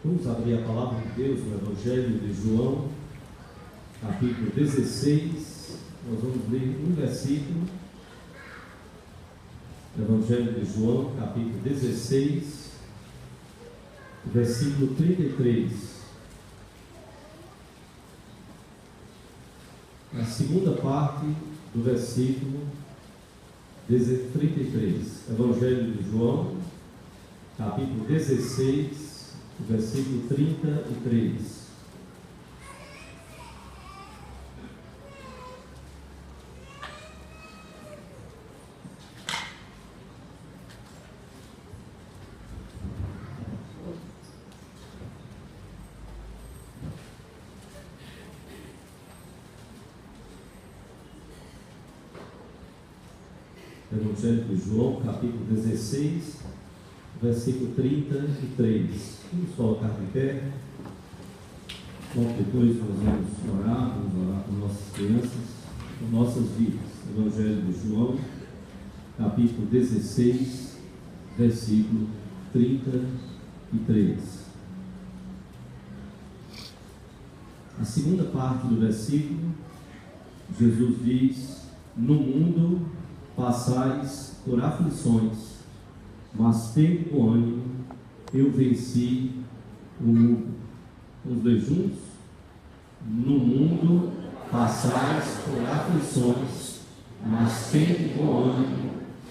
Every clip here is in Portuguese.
Vamos abrir a palavra de Deus no Evangelho de João, capítulo 16. Nós vamos ler um versículo. Evangelho de João, capítulo 16, versículo 33. A segunda parte do versículo 33. Evangelho de João, capítulo 16, versículo 33. Evangelho de João, capítulo 16, versículo 33. Vamos colocar de pé. Bom, depois nós vamos orar por nossas crianças, por nossas vidas. Evangelho de João, capítulo 16, versículo 33. A segunda parte do versículo, Jesus diz: no mundo passais por aflições, mas tende bom ânimo, eu venci o mundo. Vamos ler juntos? No mundo passais por aflições, mas tende bom ânimo,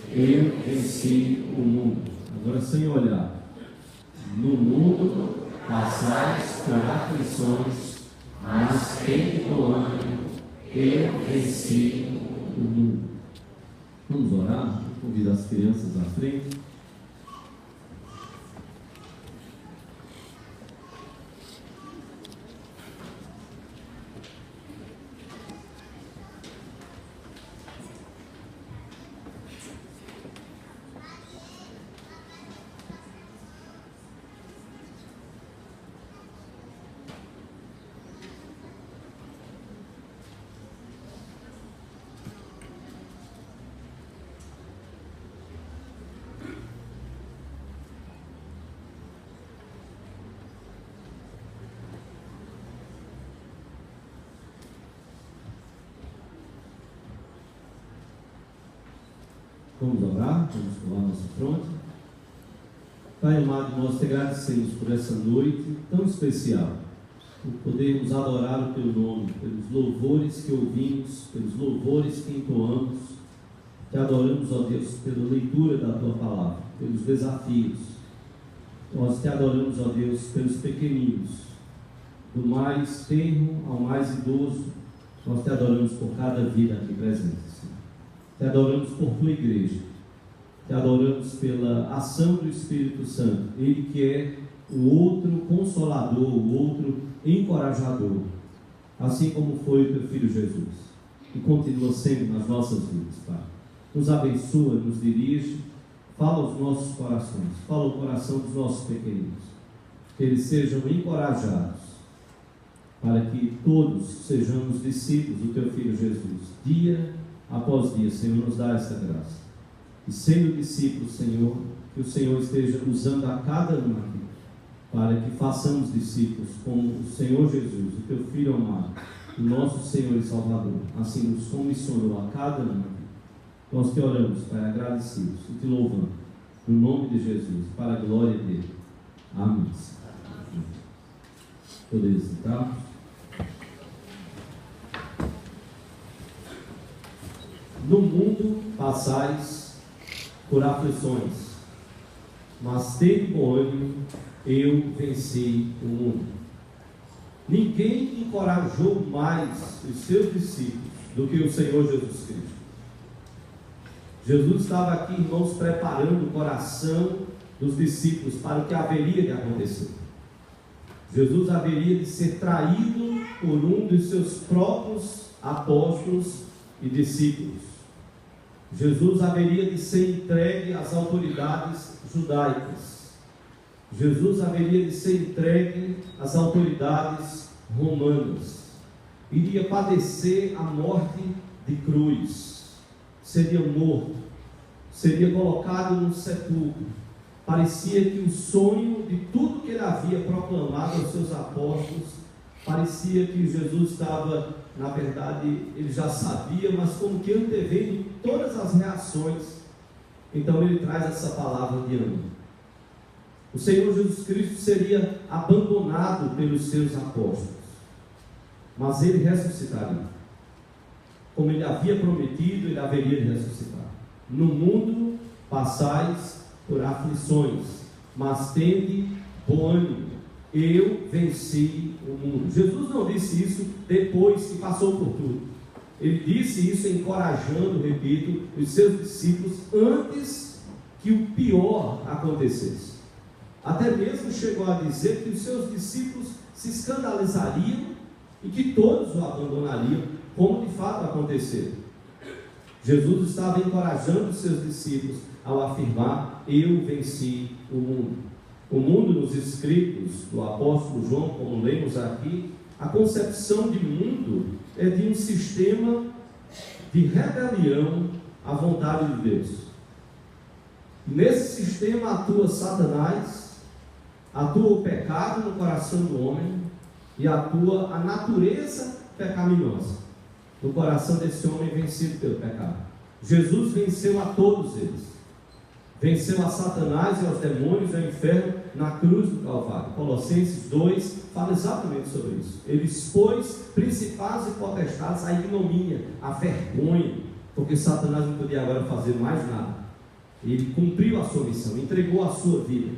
eu venci o mundo. Agora sem olhar. No mundo passais por aflições, mas tende bom ânimo, eu venci o mundo. Vamos orar? Convido as crianças à frente. Vamos orar, vamos colar nossa fronte. Pai amado, nós te agradecemos por essa noite tão especial, por podermos adorar o teu nome, pelos louvores que ouvimos, pelos louvores que entoamos. Te adoramos, ó Deus, pela leitura da tua palavra, pelos desafios. Nós te adoramos, ó Deus, pelos pequeninos, do mais tenro ao mais idoso. Nós te adoramos por cada vida aqui presente, Senhor. Te adoramos por tua igreja, te adoramos pela ação do Espírito Santo, ele que é o outro consolador, o outro encorajador, assim como foi o teu Filho Jesus, e continua sendo nas nossas vidas, Pai. Nos abençoa, nos dirige, fala aos nossos corações, fala ao coração dos nossos pequeninos, que eles sejam encorajados, para que todos sejamos discípulos do teu Filho Jesus, dia após dia. Senhor, nos dá essa graça. E sendo discípulos, Senhor, que o Senhor esteja usando a cada um aqui, para que façamos discípulos como o Senhor Jesus, o teu Filho amado, o nosso Senhor e Salvador, assim nos comissionou a cada um aqui. Nós te oramos, Pai, agradecidos e te louvamos, no nome de Jesus, para a glória dele. Amém. Podeis sentar. No mundo passais por aflições, mas tende bom ânimo, eu venci o mundo. Ninguém encorajou mais os seus discípulos do que o Senhor Jesus Cristo. Jesus estava aqui, irmãos, preparando o coração dos discípulos para o que haveria de acontecer. Jesus haveria de ser traído por um dos seus próprios apóstolos e discípulos. Jesus haveria de ser entregue às autoridades judaicas. Jesus haveria de ser entregue às autoridades romanas. Iria padecer a morte de cruz. Seria morto. Seria colocado no sepulcro. Parecia que o sonho de tudo que ele havia proclamado aos seus apóstolos, parecia que Jesus estava, na verdade, ele já sabia, mas como que antevendo todas as reações. Então ele traz essa palavra de ânimo. O Senhor Jesus Cristo seria abandonado pelos seus apóstolos, mas ele ressuscitaria. Como ele havia prometido, ele haveria de ressuscitar. No mundo passais por aflições, mas tende bom ânimo, eu venci o mundo. Jesus não disse isso depois que passou por tudo. Ele disse isso encorajando, repito, os seus discípulos antes que o pior acontecesse. Até mesmo chegou a dizer que os seus discípulos se escandalizariam e que todos o abandonariam, como de fato aconteceu. Jesus estava encorajando os seus discípulos ao afirmar: eu venci o mundo. O mundo, nos escritos do apóstolo João, como lemos aqui, a concepção de mundo é de um sistema de rebelião à vontade de Deus. Nesse sistema atua Satanás, atua o pecado no coração do homem e atua a natureza pecaminosa no coração desse homem vencido pelo pecado. Jesus venceu a todos eles. Venceu a Satanás e aos demônios e ao inferno na cruz do Calvário. Colossenses 2 fala exatamente sobre isso. Ele expôs principados e potestades à ignomínia, à vergonha, porque Satanás não podia agora fazer mais nada. Ele cumpriu a sua missão, entregou a sua vida.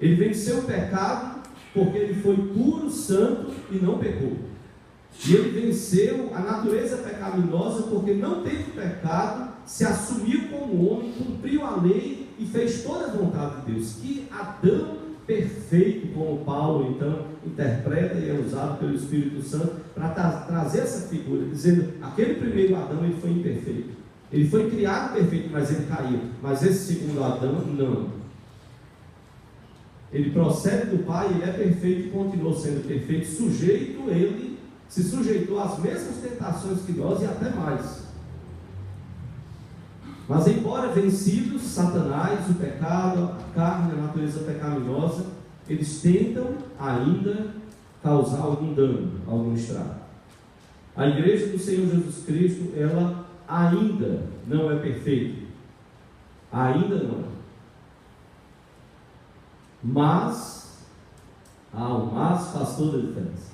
Ele venceu o pecado porque ele foi puro, santo e não pecou. E ele venceu a natureza pecaminosa porque não teve pecado, se assumiu como homem, cumpriu a lei e fez toda a vontade de Deus. Que Adão perfeito, como Paulo então interpreta e é usado pelo Espírito Santo para trazer essa figura, dizendo: aquele primeiro Adão ele foi imperfeito, ele foi criado perfeito, mas ele caiu. Mas esse segundo Adão não, ele procede do Pai, ele é perfeito e continuou sendo perfeito, ele se sujeitou às mesmas tentações que nós e até mais. Mas embora vencidos, Satanás, o pecado, a carne, a natureza pecaminosa, eles tentam ainda causar algum dano, algum estrago. A igreja do Senhor Jesus Cristo, ela ainda não é perfeita. Ainda não é. Mas, o mas faz toda a diferença.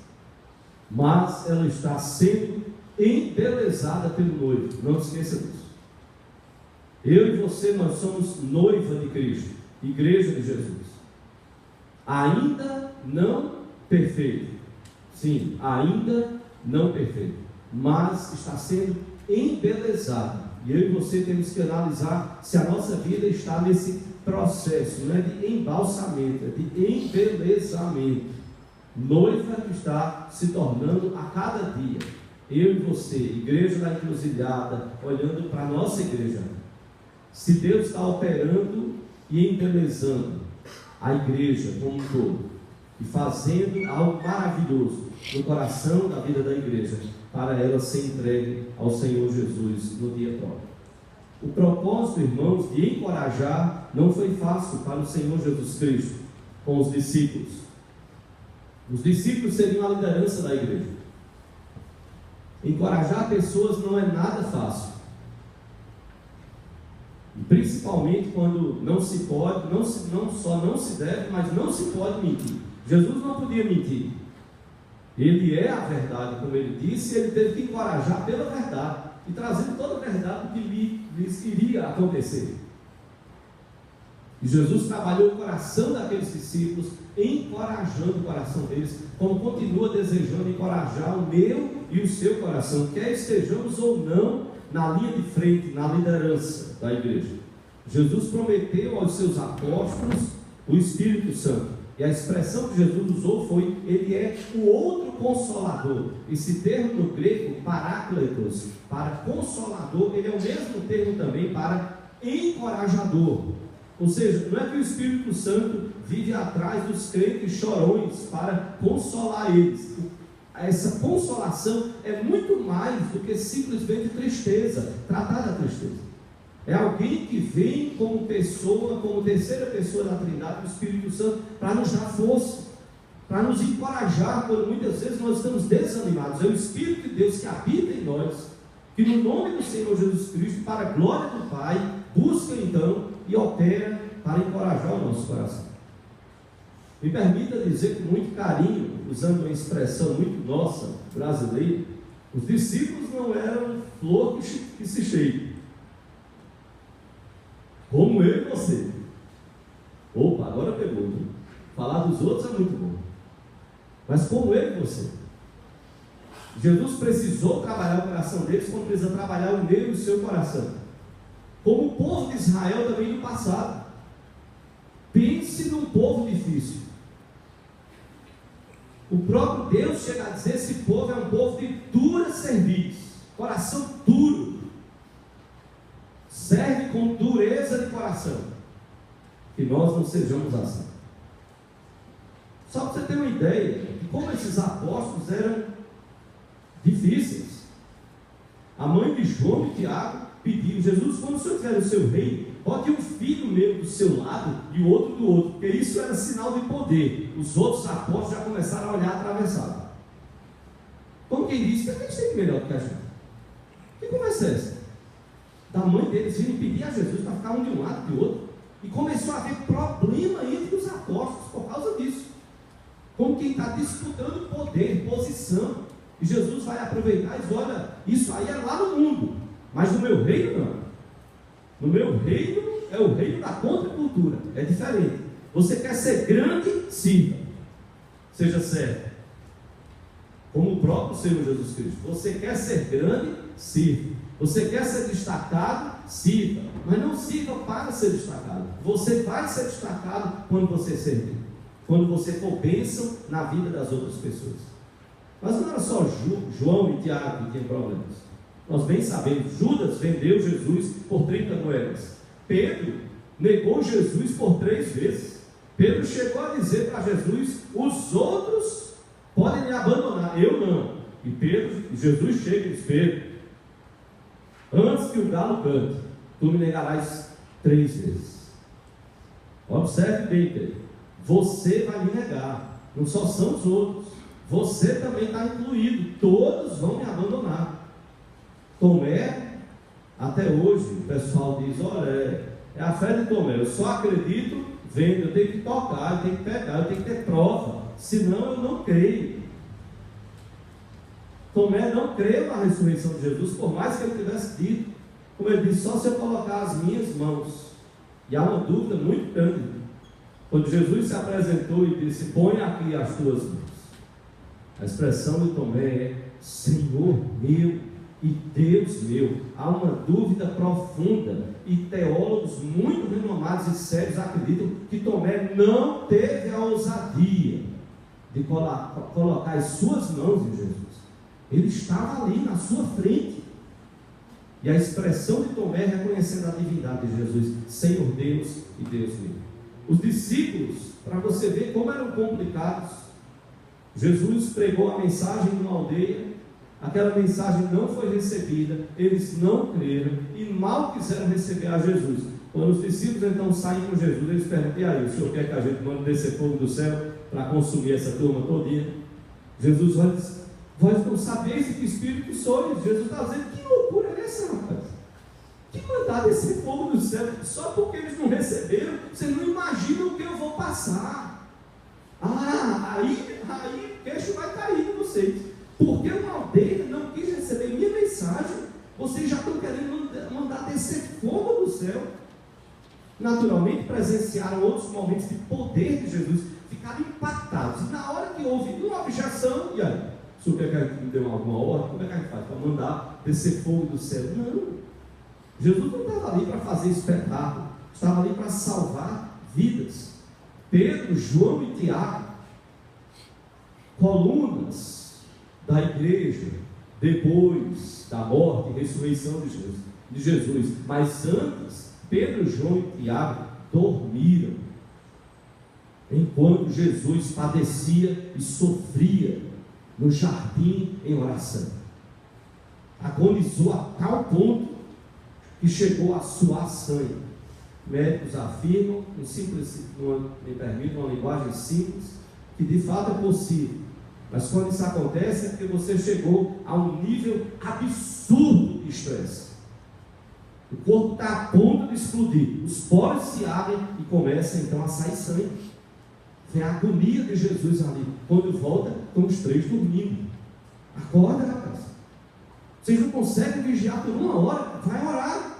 Mas ela está sendo embelezada pelo noivo. Não se esqueça disso. Eu e você, nós somos noiva de Cristo, igreja de Jesus. Ainda não perfeito. Sim, ainda não perfeito. Mas está sendo embelezada. E eu e você temos que analisar se a nossa vida está nesse processo, não é de embalsamento, é de embelezamento. Noiva que está se tornando a cada dia. Eu e você, igreja da Encruzilhada, olhando para a nossa igreja. Se Deus está operando e embelezando a igreja como um todo, e fazendo algo maravilhoso no coração da vida da igreja, para ela ser entregue ao Senhor Jesus no dia próprio. O propósito, irmãos, de encorajar não foi fácil para o Senhor Jesus Cristo com os discípulos. Os discípulos seriam a liderança da igreja. Encorajar pessoas não é nada fácil. Principalmente quando não se pode, não só não se deve, mas não se pode mentir. Jesus não podia mentir. Ele é a verdade, como ele disse, e ele teve que encorajar pela verdade, e trazendo toda a verdade que lhes iria acontecer. E Jesus trabalhou o coração daqueles discípulos, encorajando o coração deles, como continua desejando encorajar o meu e o seu coração, quer estejamos ou não na linha de frente, na liderança da igreja. Jesus prometeu aos seus apóstolos o Espírito Santo, e a expressão que Jesus usou foi: ele é o outro consolador. Esse termo no grego, paráclitos, para consolador, ele é o mesmo termo também para encorajador. Ou seja, não é que o Espírito Santo vive atrás dos crentes chorões para consolar eles. Essa consolação é muito mais do que simplesmente tristeza, tratar da tristeza. É alguém que vem como pessoa, como terceira pessoa da Trindade, do Espírito Santo, para nos dar força, para nos encorajar, quando muitas vezes nós estamos desanimados. É o Espírito de Deus que habita em nós, que no nome do Senhor Jesus Cristo, para a glória do Pai, busca então e opera para encorajar o nosso coração. Me permita dizer com muito carinho, usando uma expressão muito nossa, brasileira, os discípulos não eram flor que se cheira, como eu e você. Opa, agora pegou, né? Falar dos outros é muito bom, mas como eu e você. Jesus precisou trabalhar o coração deles, como precisa trabalhar o meu e o seu coração, como o povo de Israel também no passado. Pense num povo difícil. O próprio Deus chega a dizer: esse povo é um povo de dura cerviz, coração duro, serve com dureza de coração. Que nós não sejamos assim. Só para você ter uma ideia de como esses apóstolos eram difíceis. A mãe de João e Tiago pediu: Jesus, quando o Senhor tiver o seu reino, bote um filho meu do seu lado e o outro do outro, porque isso era sinal de poder. Os outros apóstolos já começaram a olhar atravessado, como quem diz: que a gente tem melhor do que a gente. Que conversa é essa? Da mãe deles virem pedir a Jesus para ficar um de um lado e do outro, e começou a haver problema entre os apóstolos por causa disso, como quem está disputando poder, posição. E Jesus vai aproveitar e diz: olha, isso aí é lá no mundo, mas no meu reino não. No meu reino é o reino da contracultura, é diferente. Você quer ser grande? Sirva, seja servo, como o próprio Senhor Jesus Cristo. Você quer ser grande? Sirva. Você quer ser destacado? Sirva, mas não sirva para ser destacado. Você vai ser destacado quando você servir, quando você for bênção na vida das outras pessoas. Mas não era só João e Tiago que tinham problemas. Nós bem sabemos, Judas vendeu Jesus por 30 moedas. Pedro negou Jesus por 3 vezes. Pedro chegou a dizer para Jesus: os outros podem me abandonar, eu não. E Jesus chega e diz: Pedro, antes que o galo cante, tu me negarás 3 vezes. Observe bem, Pedro, você vai me negar, não só são os outros, você também está incluído, todos vão me abandonar. Tomé, até hoje o pessoal diz: olha, é a fé de Tomé, eu só acredito vendo, eu tenho que tocar, eu tenho que pegar, eu tenho que ter prova, senão eu não creio. Tomé não creu na ressurreição de Jesus, por mais que ele tivesse dito, como ele disse: só se eu colocar as minhas mãos. E há uma dúvida muito grande, quando Jesus se apresentou e disse: põe aqui as tuas mãos. A expressão de Tomé é: Senhor meu e Deus meu. Há uma dúvida profunda, e teólogos muito renomados e sérios acreditam que Tomé não teve a ousadia de colocar as suas mãos em Jesus. Ele estava ali na sua frente, e a expressão de Tomé reconhecendo a divindade de Jesus: Senhor Deus e Deus meu. Os discípulos, para você ver como eram complicados, Jesus pregou a mensagem numa aldeia, aquela mensagem não foi recebida, eles não creram e mal quiseram receber a Jesus. Quando os discípulos então saem com Jesus, eles perguntam: e aí, o Senhor quer que a gente mande descer fogo do céu para consumir essa turma todinha? Jesus vai dizer: vós não sabeis de que espírito sois. Jesus está dizendo: que loucura é essa, rapaz? Que mandar descer fogo do céu só porque eles não receberam? Vocês não imaginam o que eu vou passar. Aí o queixo vai cair em vocês, porque uma aldeia não quis receber minha mensagem. Vocês já estão querendo mandar descer fogo do céu. Naturalmente presenciaram outros momentos de poder de Jesus, ficaram impactados, e na hora que houve uma objeção, e aí? Se o que a gente deu alguma ordem, como é que a gente faz para mandar descer fogo do céu? Não, Jesus não estava ali para fazer espetáculo, estava ali para salvar vidas. Pedro, João e Tiago, colunas da igreja depois da morte e ressurreição de Jesus, mas antes, Pedro, João e Tiago dormiram enquanto Jesus padecia e sofria no jardim em oração. Agonizou a tal ponto que chegou a suar sangue. Médicos afirmam, me permite uma linguagem simples, que de fato é possível. Mas quando isso acontece é porque você chegou a um nível absurdo de estresse. O corpo está a ponto de explodir, os poros se abrem e começa então a sair sangue. Vem a agonia de Jesus ali. Quando volta, estão os 3 dormindo. Acorda, rapaz. Vocês não conseguem vigiar por 1 hora, vai orar.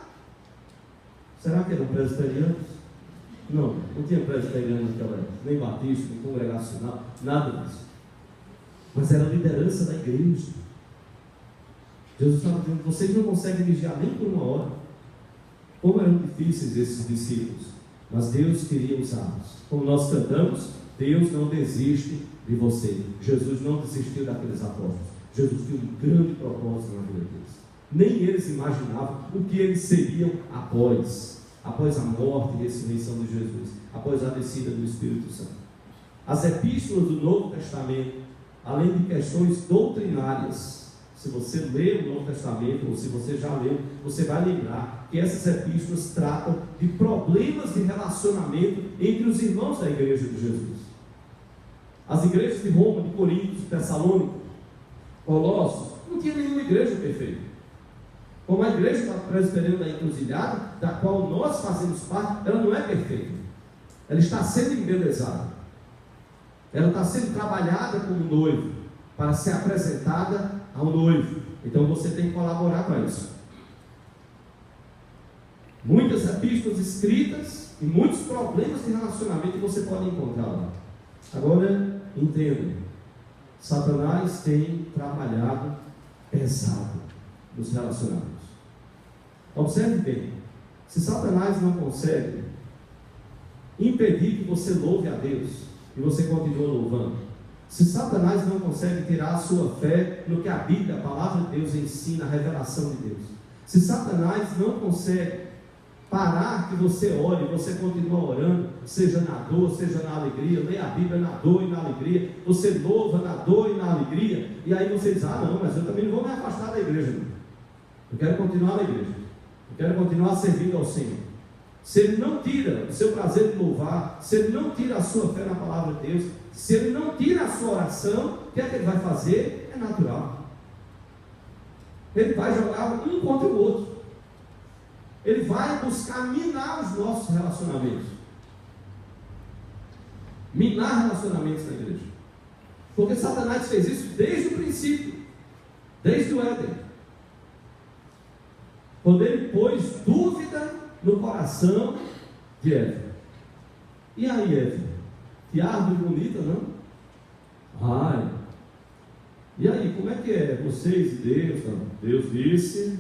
Será que eram presbiterianos? Não tinha presbiteriano naquela época, nem batista, nem congregacional, nada disso. Mas era a liderança da igreja. Jesus estava dizendo: vocês não conseguem vigiar nem por 1 hora. Como eram difíceis esses discípulos, mas Deus queria usá-los. Como nós cantamos, Deus não desiste de você. Jesus não desistiu daqueles apóstolos. Jesus tinha um grande propósito na vida deles. Nem eles imaginavam o que eles seriam após a morte e ressurreição de Jesus, após a descida do Espírito Santo. As epístolas do Novo Testamento, além de questões doutrinárias, se você lê o Novo Testamento, ou se você já leu, você vai lembrar que essas epístolas tratam de problemas de relacionamento entre os irmãos da igreja de Jesus. As igrejas de Roma, de Corinto, de Tessalônica, Colossos, não tinha nenhuma igreja perfeita. Como a igreja presbiteriana da Encruzilhada, da qual nós fazemos parte, ela não é perfeita. Ela está sendo embelezada. Ela está sendo trabalhada como noivo, para ser apresentada ao noivo. Então você tem que colaborar com isso. Muitas epístolas escritas e muitos problemas de relacionamento você pode encontrar lá. Agora, entenda. Satanás tem trabalhado pesado nos relacionamentos. Observe bem. Se Satanás não consegue impedir que você louve a Deus e você continua louvando, se Satanás não consegue tirar a sua fé no que a Bíblia, a palavra de Deus ensina, a revelação de Deus, se Satanás não consegue parar que você ore e você continua orando, seja na dor, seja na alegria, leia a Bíblia na dor e na alegria, você louva na dor e na alegria, e aí você diz: ah não, mas eu também não vou me afastar da igreja, não. Eu quero continuar na igreja, eu quero continuar servindo ao Senhor. Se ele não tira o seu prazer de louvar, se ele não tira a sua fé na palavra de Deus, se ele não tira a sua oração, o que é que ele vai fazer? É natural. Ele vai jogar um contra o outro. Ele vai buscar minar os nossos relacionamentos. Minar relacionamentos na igreja. Porque Satanás fez isso desde o princípio, desde o Éden. Quando ele pôs dúvida no coração de Eva. E aí, Eva? Que árvore bonita, não? Ai. E aí, como é que é? Vocês e Deus? Não. Deus disse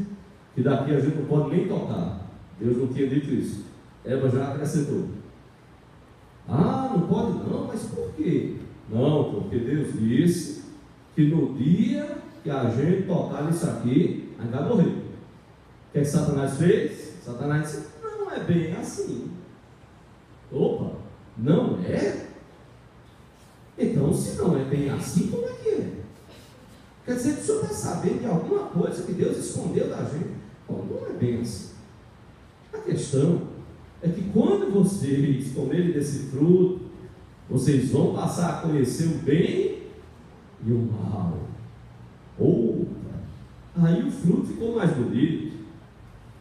que daqui a gente não pode nem tocar. Deus não tinha dito isso. Eva já acrescentou. Ah, não pode não, mas por quê? Não, porque Deus disse que no dia que a gente tocar nisso aqui, a gente vai morrer. O que é que Satanás fez? Satanás disse: não é bem assim. Opa, não é? Então, se não é bem assim, como é que é? Quer dizer que o senhor está sabendo de alguma coisa que Deus escondeu da gente? Bom, não é bem assim. A questão é que quando vocês comerem desse fruto, vocês vão passar a conhecer o bem e o mal. Opa! Aí o fruto ficou mais bonito.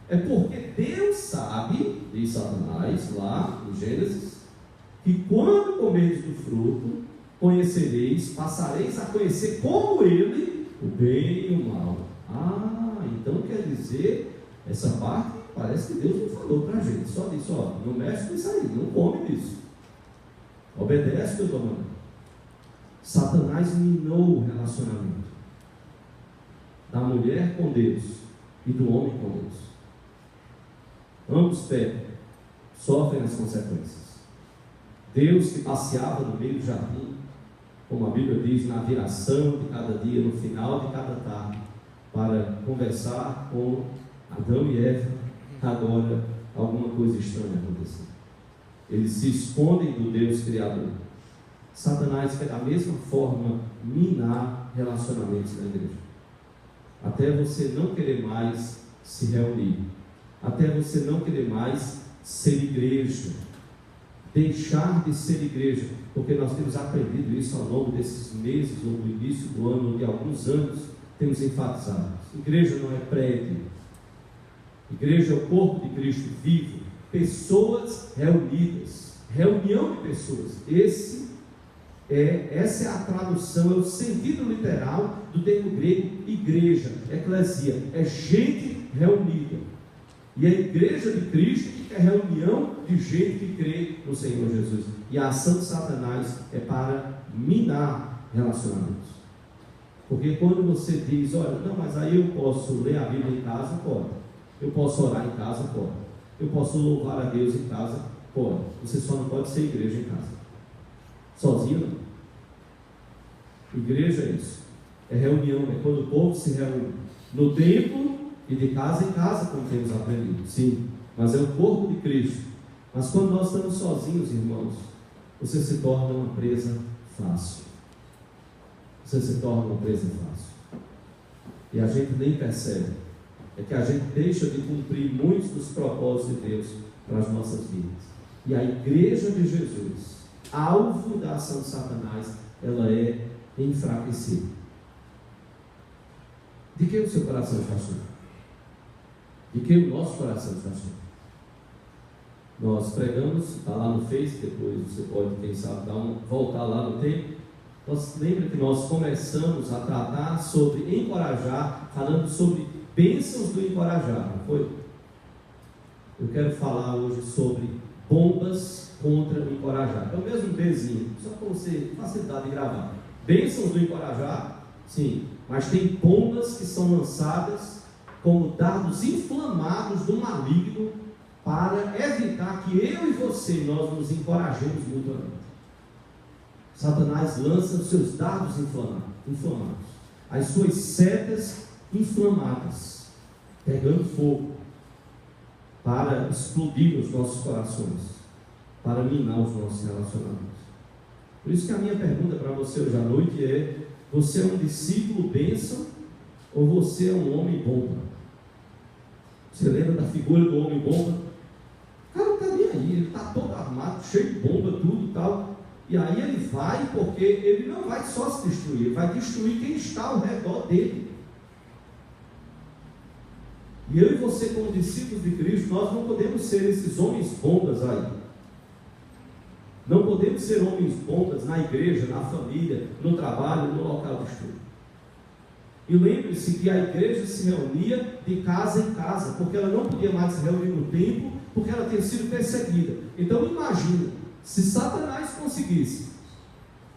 É porque Deus sabe, diz Satanás lá no Gênesis, que quando comerdes do fruto, conhecereis, passareis a conhecer como Ele o bem e o mal. Ah, então quer dizer, essa parte parece que Deus não falou para a gente, só disse: ó, não mexe com isso aí, não come disso, obedece o que eu estou mandando. Satanás minou o relacionamento da mulher com Deus e do homem com Deus. Ambos pecam, sofrem as consequências. Deus que passeava no meio do jardim, como a Bíblia diz, na viração de cada dia, no final de cada tarde, para conversar com Adão e Eva, agora alguma coisa estranha aconteceu. Eles se escondem do Deus Criador. Satanás quer da mesma forma minar relacionamentos na igreja, até você não querer mais se reunir, até você não querer mais ser igreja, deixar de ser igreja, porque nós temos aprendido isso ao longo desses meses, ou no início do ano, ou de alguns anos, temos enfatizado. Igreja não é prédio, igreja é o corpo de Cristo vivo, pessoas reunidas, reunião de pessoas. Essa é a tradução, é o sentido literal do termo grego igreja, eclesia, é gente reunida. E a igreja de Cristo é reunião de gente que crê no Senhor Jesus. E a ação de Satanás é para minar relacionamentos. Porque quando você diz, olha, não, mas aí eu posso ler a Bíblia em casa, pode. Eu posso orar em casa, pode. Eu posso louvar a Deus em casa, pode. Você só não pode ser igreja em casa. Sozinho não. Igreja é isso. É reunião, é quando o povo se reúne no templo e de casa em casa, como temos aprendido. Sim, mas é o corpo de Cristo. Mas quando nós estamos sozinhos, irmãos, você se torna uma presa fácil. Você se torna uma presa fácil. E a gente nem percebe. É que a gente deixa de cumprir muitos dos propósitos de Deus para as nossas vidas. E a igreja de Jesus, alvo da ação de Satanás, ela é enfraquecida. De que o seu coração está cheio? De que o nosso coração está cheio? Nós pregamos, está lá no Face, depois você pode, quem sabe, voltar lá no tempo. Lembra que nós começamos a tratar sobre encorajar, falando sobre bênçãos do encorajar, não foi? Eu quero falar hoje sobre bombas contra o encorajar. É o mesmo Bzinho, só para você facilidade de gravar. Bênçãos do encorajar, sim, mas tem bombas que são lançadas como dardos inflamados do maligno para evitar que eu e você, nós nos encorajemos mutuamente. Satanás lança os seus dardos inflamados, as suas setas inflamadas, pegando fogo, para explodir os nossos corações, para minar os nossos relacionamentos. Por isso que a minha pergunta para você hoje à noite é: você é um discípulo bênção ou você é um homem bomba? Você lembra da figura do homem bomba? O cara não está nem aí, ele está todo armado, cheio de bomba, tudo e tal. E aí ele vai, porque ele não vai só se destruir, ele vai destruir quem está ao redor dele. E eu e você, como discípulos de Cristo, nós não podemos ser esses homens bombas aí. Não podemos ser homens bombas na igreja, na família, no trabalho, no local de estudo. E lembre-se que a igreja se reunia de casa em casa, porque ela não podia mais se reunir no templo, porque ela tinha sido perseguida. Então imagina, se Satanás conseguisse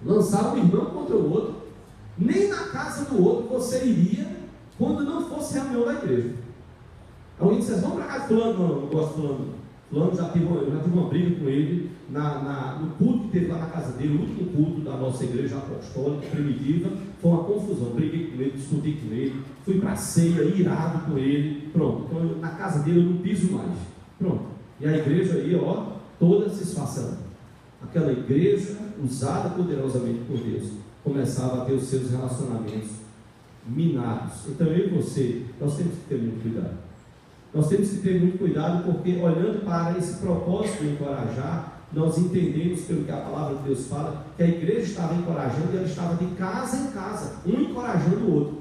lançar um irmão contra o outro, nem na casa do outro você iria, quando não fosse reunião da igreja. Alguém disse, vamos para casa de fulano, não gosto de fulano. Fulano eu já tive uma briga com ele no culto que teve lá na casa dele, o último culto da nossa igreja apostólica primitiva. Foi uma confusão, briguei com ele, discuti com ele, fui para a ceia, irado com ele, pronto. Então na casa dele eu não piso mais, pronto. E a igreja aí, ó, toda se esfacelando. Aquela igreja usada poderosamente por Deus começava a ter os seus relacionamentos minados. Então eu e você, nós temos que ter muito cuidado. Nós temos que ter muito cuidado, porque olhando para esse propósito de encorajar, nós entendemos, pelo que a palavra de Deus fala, que a igreja estava encorajando e ela estava de casa em casa, um encorajando o outro.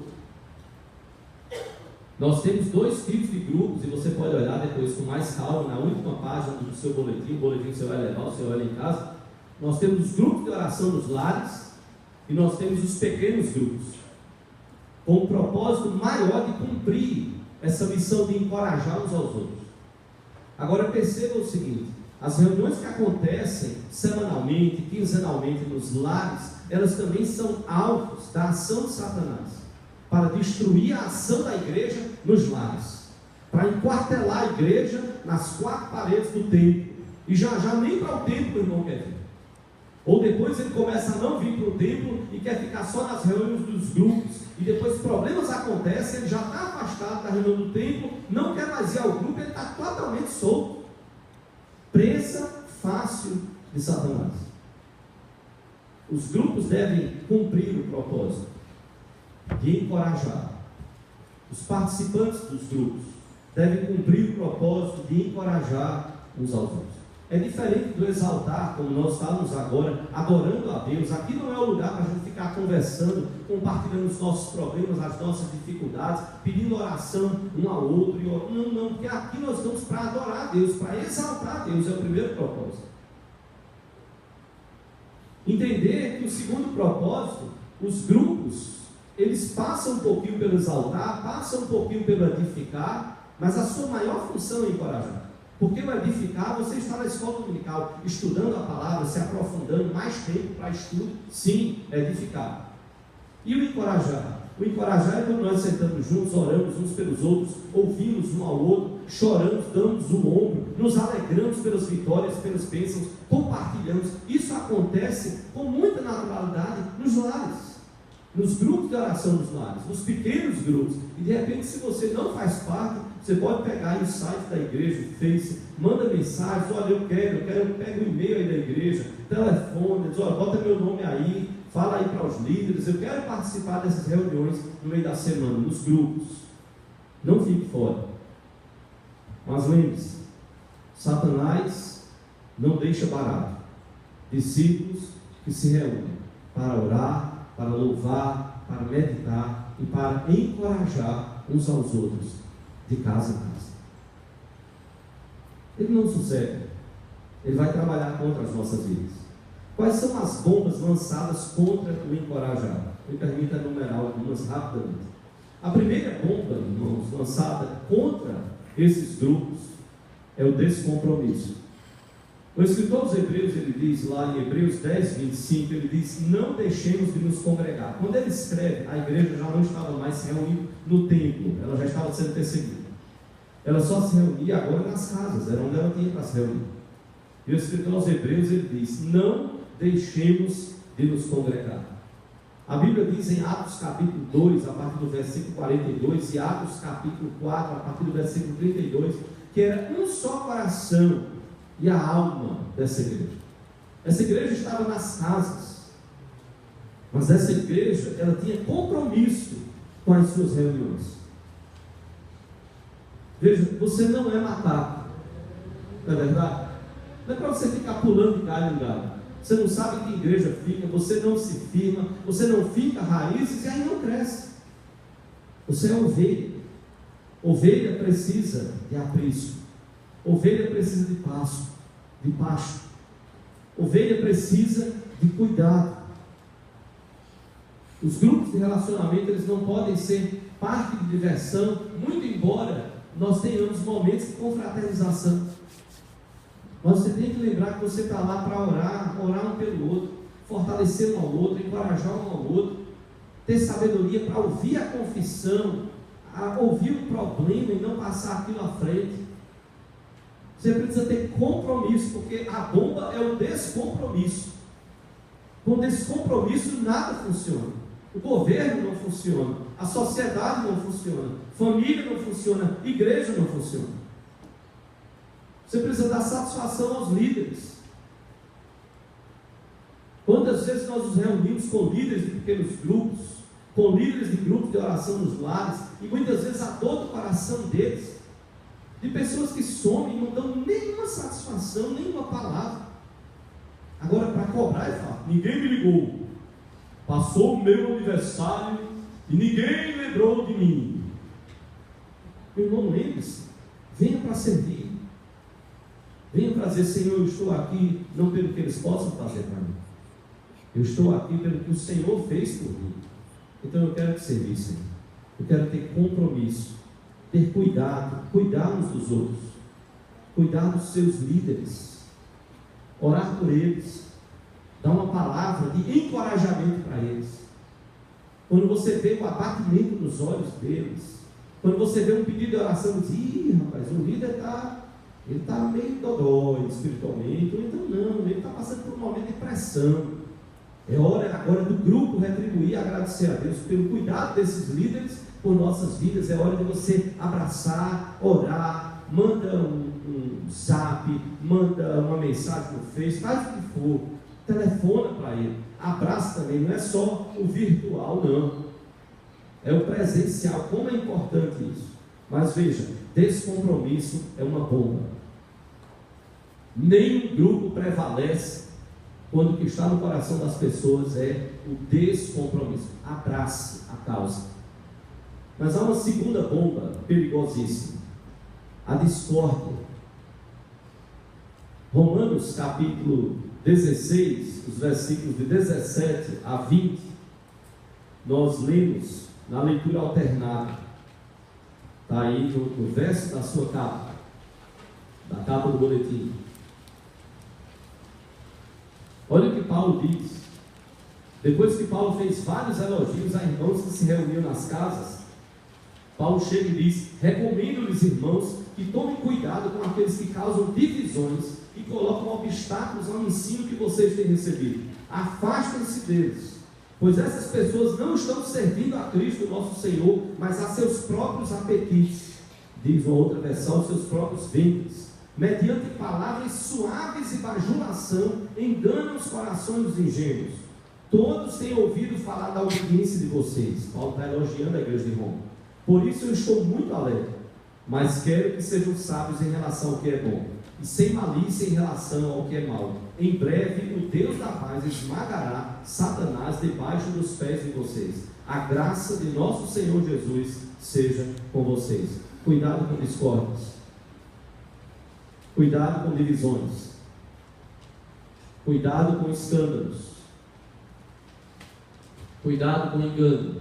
Nós temos dois tipos de grupos, e você pode olhar depois com mais calma, na última página do seu boletim, o boletim que você vai levar, você olha em casa. Nós temos os grupos de oração nos lares, e nós temos os pequenos grupos, com o propósito maior de cumprir essa missão de encorajar uns aos outros. Agora perceba o seguinte: as reuniões que acontecem semanalmente, quinzenalmente nos lares, elas também são alvos da ação de Satanás, para destruir a ação da igreja nos lares, para enquartelar a igreja nas quatro paredes do templo, e já nem para o templo o irmão quer vir. Ou depois ele começa a não vir para o templo e quer ficar só nas reuniões dos grupos, e depois problemas acontecem, ele já está afastado da reunião do templo, não quer mais ir ao grupo, ele está totalmente solto, presa fácil de Satanás. Os grupos devem cumprir o propósito de encorajar os participantes dos grupos, deve cumprir o propósito de encorajar uns aos outros. É diferente do exaltar, como nós estamos agora, adorando a Deus. Aqui não é o lugar para a gente ficar conversando, compartilhando os nossos problemas, as nossas dificuldades, pedindo oração um ao outro. Não, porque aqui nós estamos para adorar a Deus, para exaltar a Deus, é o primeiro propósito. Entender que o segundo propósito, os grupos, eles passam um pouquinho pelo exaltar, passam um pouquinho pelo edificar, mas a sua maior função é encorajar. Porque o edificar, você está na escola dominical, estudando a palavra, se aprofundando, mais tempo para estudo, sim, edificar. E o encorajar? O encorajar é quando nós sentamos juntos, oramos uns pelos outros, ouvimos um ao outro, choramos, damos o ombro, nos alegramos pelas vitórias, pelas bênçãos, compartilhamos. Isso acontece com muita naturalidade nos lares, nos grupos de oração dos lares, nos pequenos grupos. E de repente, se você não faz parte, você pode pegar aí o site da igreja, o Face, manda mensagem, olha, eu quero, pega o e-mail aí da igreja, telefone, diz, olha, bota meu nome aí, fala aí para os líderes, eu quero participar dessas reuniões no meio da semana, nos grupos. Não fique fora. Mas lembre-se, Satanás não deixa barato discípulos que se reúnem para orar, para louvar, para meditar e para encorajar uns aos outros, de casa em casa. Ele não sossega, ele vai trabalhar contra as nossas vidas. Quais são as bombas lançadas contra o encorajar? Me permita enumerar algumas rapidamente. A primeira bomba, irmãos, lançada contra esses grupos é o descompromisso. O escritor dos Hebreus, ele diz lá em Hebreus 10, 25, ele diz, não deixemos de nos congregar. Quando ele escreve, a igreja já não estava mais se reunindo no templo, ela já estava sendo perseguida. Ela só se reunia agora nas casas, era onde ela tinha para se reunir. E o escritor aos Hebreus, ele diz, não deixemos de nos congregar. A Bíblia diz em Atos capítulo 2, a partir do versículo 42, e Atos capítulo 4, a partir do versículo 32, que era um só coração e a alma dessa igreja. Essa igreja estava nas casas, mas essa igreja, ela tinha compromisso com as suas reuniões. Veja, você não é macaco, não é verdade? Não é para você ficar pulando de galho em galho. Você não sabe que igreja fica, você não se firma, você não fica raízes e aí não cresce. Você é ovelha. Ovelha precisa de aprisco. Ovelha precisa de pasto. Ovelha precisa de cuidado. Os grupos de relacionamento, eles não podem ser parte de diversão, muito embora nós tenhamos momentos de confraternização. Mas você tem que lembrar que você está lá para orar um pelo outro, fortalecer um ao outro, encorajar um ao outro, ter sabedoria para ouvir a confissão, ouvir o problema e não passar aquilo à frente. Você precisa ter compromisso, porque a bomba é o descompromisso. Com descompromisso nada funciona. O governo não funciona, a sociedade não funciona, família não funciona, igreja não funciona. Você precisa dar satisfação aos líderes. Quantas vezes nós nos reunimos com líderes de pequenos grupos, com líderes de grupos de oração nos lares, e muitas vezes a dor do coração deles, de pessoas que somem e não dão nenhuma satisfação, nenhuma palavra. Agora, para cobrar, ele fala, ninguém me ligou, passou o meu aniversário e ninguém lembrou de mim. Meu irmão, lembre-se, venha para servir. Venha para dizer, Senhor, eu estou aqui não pelo que eles possam fazer para mim, eu estou aqui pelo que o Senhor fez por mim. Então eu quero te servir, Senhor. Eu quero ter compromisso, ter cuidado, cuidar uns dos outros, cuidar dos seus líderes, orar por eles, dar uma palavra de encorajamento para eles. Quando você vê o abatimento nos olhos deles, quando você vê um pedido de oração, diz, ih, rapaz, o líder está meio dodói espiritualmente, ou então não, ele está passando por um momento de pressão. É hora agora do grupo retribuir e agradecer a Deus pelo cuidado desses líderes por nossas vidas. É hora de você abraçar, orar, manda um zap, manda uma mensagem no Face, faz o que for, telefona para ele, abraça também, não é só o virtual não, é o presencial. Como é importante isso? Mas veja, descompromisso é uma bomba. Nenhum grupo prevalece quando o que está no coração das pessoas é o descompromisso. Abrace a causa. Mas há uma segunda bomba perigosíssima: a discórdia. Romanos capítulo 16, os versículos de 17 a 20, nós lemos na leitura alternada. Está aí no verso da sua capa, da capa do boletim. Olha o que Paulo diz. Depois que Paulo fez vários elogios a irmãos que se reuniam nas casas, Paulo chega e diz: recomendo-lhes, irmãos, que tomem cuidado com aqueles que causam divisões e colocam obstáculos ao ensino que vocês têm recebido. Afastem-se deles, pois essas pessoas não estão servindo a Cristo nosso Senhor, mas a seus próprios apetites. Diz uma outra versão, seus próprios ventres. Mediante palavras suaves e bajulação, enganam os corações dos ingênuos. Todos têm ouvido falar da obediência de vocês. Paulo está elogiando a igreja de Roma. Por isso eu estou muito alegre, mas quero que sejam sábios em relação ao que é bom, e sem malícia em relação ao que é mal. Em breve o Deus da paz esmagará Satanás debaixo dos pés de vocês. A graça de nosso Senhor Jesus seja com vocês. Cuidado com discórdias, cuidado com divisões, cuidado com escândalos, cuidado com engano.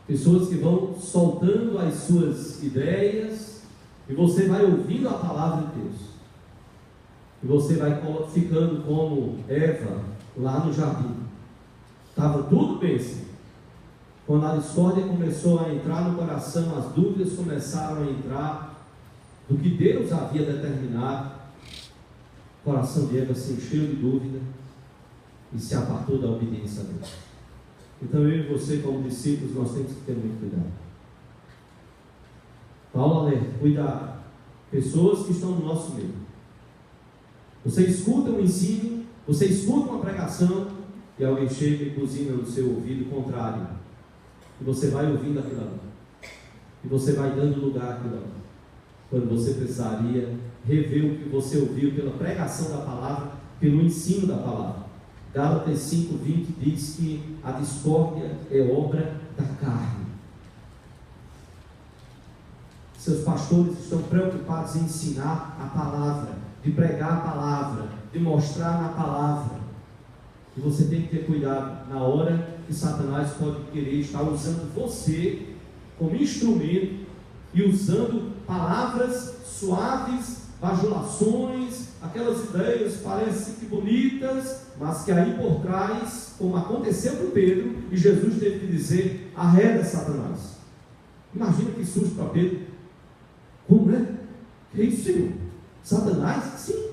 Pessoas que vão soltando as suas ideias, e você vai ouvindo a palavra de Deus, e você vai ficando como Eva lá no jardim. Estava tudo bem assim. Quando a discórdia começou a entrar no coração, as dúvidas começaram a entrar do que Deus havia determinado, o coração de Eva se encheu de dúvida e se apartou da obediência a Deus. Então eu e você, como discípulos, nós temos que ter muito cuidado. Paulo alerta: cuidado, pessoas que estão no nosso meio. Você escuta um ensino, você escuta uma pregação, e alguém chega e buzina no seu ouvido contrário, e você vai ouvindo aquilo ali, e você vai dando lugar àquilo ali, quando você precisaria rever o que você ouviu pela pregação da palavra, pelo ensino da palavra. Gálatas 5:20 diz que a discórdia é obra da carne. Seus pastores estão preocupados em ensinar a palavra, de pregar a palavra, de mostrar na palavra. E você tem que ter cuidado na hora que Satanás pode querer estar usando você como instrumento e usando palavras suaves, bajulações, aquelas ideias parecem que bonitas, mas que aí por trás, como aconteceu com Pedro, e Jesus teve que dizer: arreda Satanás. Imagina que susto para Pedro. Como é? Que é isso, Senhor? Satanás? Sim.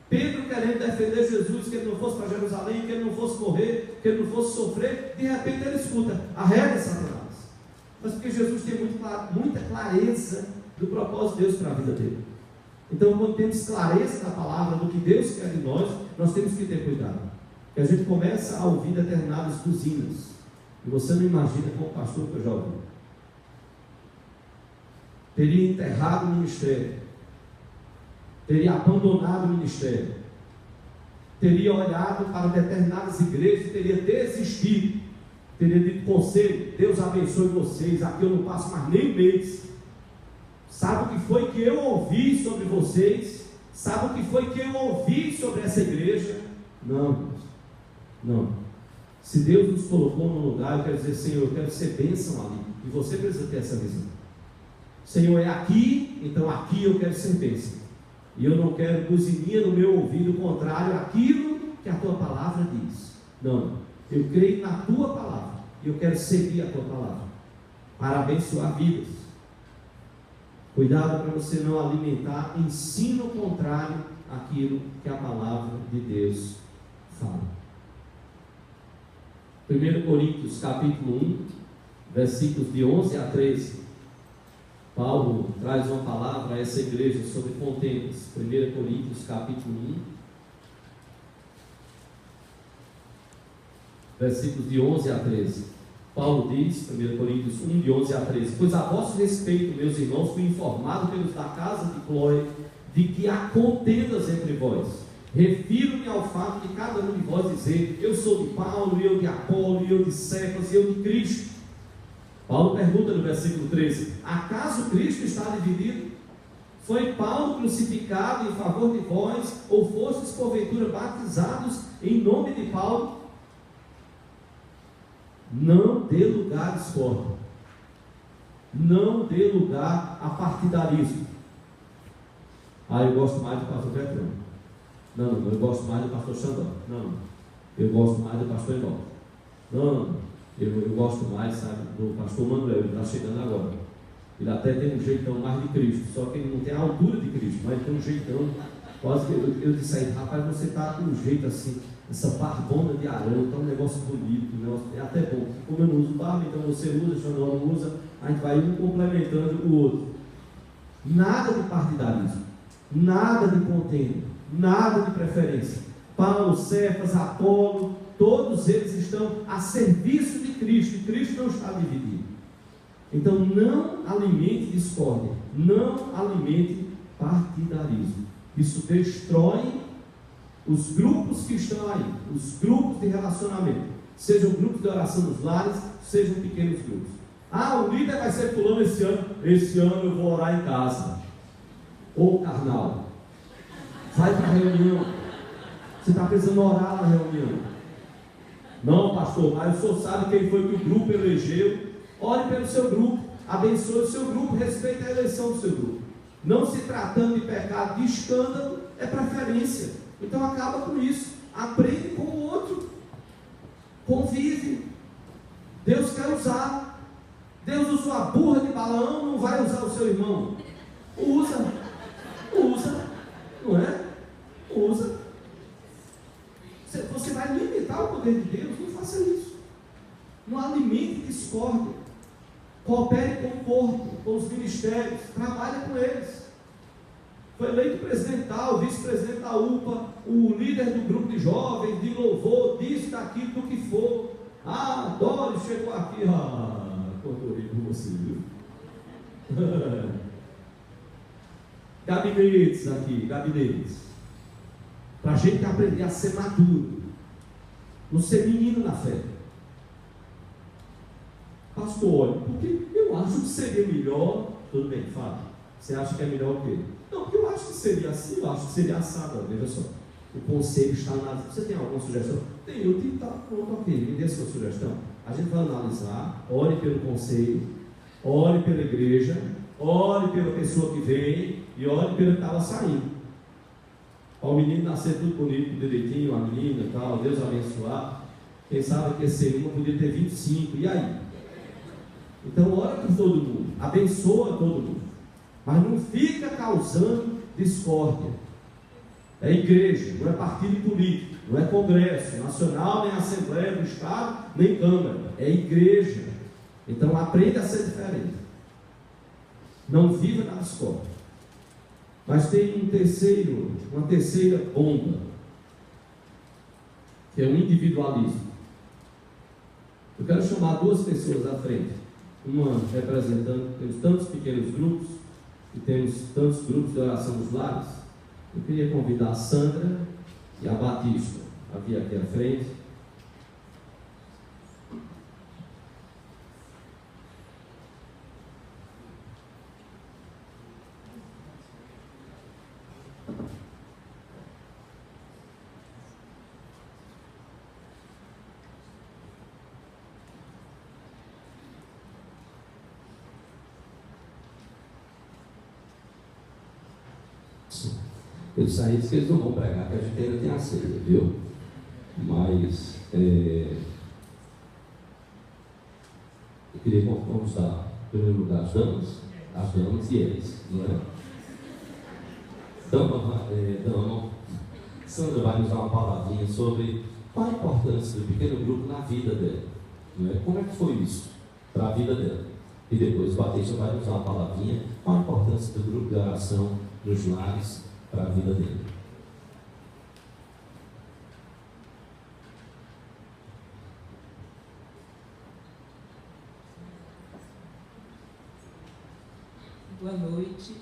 Pedro querendo defender Jesus, que ele não fosse para Jerusalém, que ele não fosse morrer, que ele não fosse sofrer, de repente ele escuta: arreda Satanás. Mas porque Jesus tem muita clareza do propósito de Deus para a vida dele. Então, quando temos clareza da palavra, do que Deus quer de nós, nós temos que ter cuidado. Porque a gente começa a ouvir determinadas buzinas, e você não imagina como pastor que eu já ouvi. Teria enterrado o ministério, teria abandonado o ministério, teria olhado para determinadas igrejas e teria desistido, teria dito: conselho, Deus abençoe vocês, aqui eu não passo mais nem um mês. Sabe o que foi que eu ouvi sobre vocês? Sabe o que foi que eu ouvi sobre essa igreja? Não, não. Se Deus nos colocou num lugar, eu quero dizer: Senhor, eu quero ser bênção ali. E você precisa ter essa visão. Senhor, é aqui, então aqui eu quero ser bênção. E eu não quero buzininha no meu ouvido contrário àquilo que a tua palavra diz. Não, eu creio na tua palavra e eu quero seguir a tua palavra para abençoar vidas. Cuidado para você não alimentar ensino contrário àquilo que a palavra de Deus fala. 1 Coríntios capítulo 1, versículos de 11 a 13. Paulo traz uma palavra a essa igreja sobre contendas. 1 Coríntios capítulo 1, versículos de 11 a 13. Paulo diz, 1 Coríntios 1, de 11 a 13: pois a vosso respeito, meus irmãos, fui informado pelos da casa de Cloé de que há contendas entre vós. Refiro-me ao fato de cada um de vós dizer: eu sou de Paulo, eu de Apolo, eu de Cefas, eu de Cristo. Paulo pergunta no versículo 13: acaso Cristo está dividido? Foi Paulo crucificado em favor de vós, ou fostes porventura batizados em nome de Paulo? Não dê lugar à discórdia, não dê lugar a partidarismo. Eu gosto mais do pastor Petrão. Não, eu gosto mais do pastor Xandó. Não, eu gosto mais do pastor Envolta. Não, eu gosto mais, sabe, do pastor Manuel. Ele está chegando agora. Ele até tem um jeitão mais de Cristo, só que ele não tem a altura de Cristo, mas ele tem um jeitão. Quase que eu disse aí: rapaz, você está com um jeito assim, essa barbona de Arão, está um negócio bonito, um negócio, é até bom. Como eu não uso barba, então você usa, Xandó não usa, a gente vai um complementando o outro. Nada de partidarismo, nada de contenda, nada de preferência. Paulo, Cefas, Apolo, todos eles estão a serviço de Cristo, e Cristo não está dividido. Então não alimente discórdia, não alimente partidarismo. Isso destrói os grupos que estão aí, os grupos de relacionamento, sejam grupos de oração nos lares, sejam pequenos grupos. O líder vai ser fulano esse ano eu vou orar em casa. Ou carnal, vai para a reunião, você está precisando orar na reunião. Não, pastor, mas o senhor sabe quem foi que o grupo elegeu. Ore pelo seu grupo, abençoe o seu grupo, respeite a eleição do seu grupo. Não se tratando de pecado, de escândalo, é preferência. Então acaba com isso, aprende com o outro, convive. Deus quer usar. Deus usou a burra de Balaão, não vai usar o seu irmão? Usa, não é? Usa. Você vai limitar o poder de Deus? Não faça isso. Não alimente discórdia. Coopere com o corpo, com os ministérios, trabalhe com eles. Foi eleito presidente tal, vice-presidente da UPA, o líder do grupo de jovens, de louvor, disso, daquilo, do que for. Doris chegou aqui, quanto rico você, viu? Gabinetes aqui, gabinetes. Para a gente aprender a ser maduro, não ser menino na fé. Pastor, olha, porque eu acho que seria melhor. Tudo bem, fala. Você acha que é melhor o quê? Não, porque eu acho que seria assim, eu acho que seria assado. Veja só, o conselho está na. Você tem alguma sugestão? Tem, eu tenho que estar pronto, ok, me dê a sua sugestão. A gente vai analisar, ore pelo conselho, ore pela igreja, ore pela pessoa que vem e ore pelo que estava saindo. O menino nascer tudo bonito, direitinho, a menina e tal, Deus abençoar. Pensava que esse uma podia ter 25, e aí? Então ora por todo mundo, abençoa todo mundo, mas não fica causando discórdia. É igreja, não é partido político, não é congresso nacional, nem assembleia do estado, nem câmara, é igreja. Então aprenda a ser diferente, não viva na discórdia. Mas tem uma terceira bomba, que é o individualismo. Eu quero chamar duas pessoas à frente. Uma representando, temos tantos pequenos grupos, e temos tantos grupos de oração nos lares. Eu queria convidar a Sandra e a Batista a vir aqui à frente. Eu disse que eles não vão pregar, que a gente ainda tem a ceia, viu? Mas eu queria convidar, em primeiro lugar, as damas e eles, não é? Dama, Sandra vai nos dar uma palavrinha sobre qual a importância do pequeno grupo na vida dela, não é? Como é que foi isso para a vida dela? E depois o Batista vai nos dar uma palavrinha, qual a importância do grupo de oração nos lares para a vida dele. boa noite.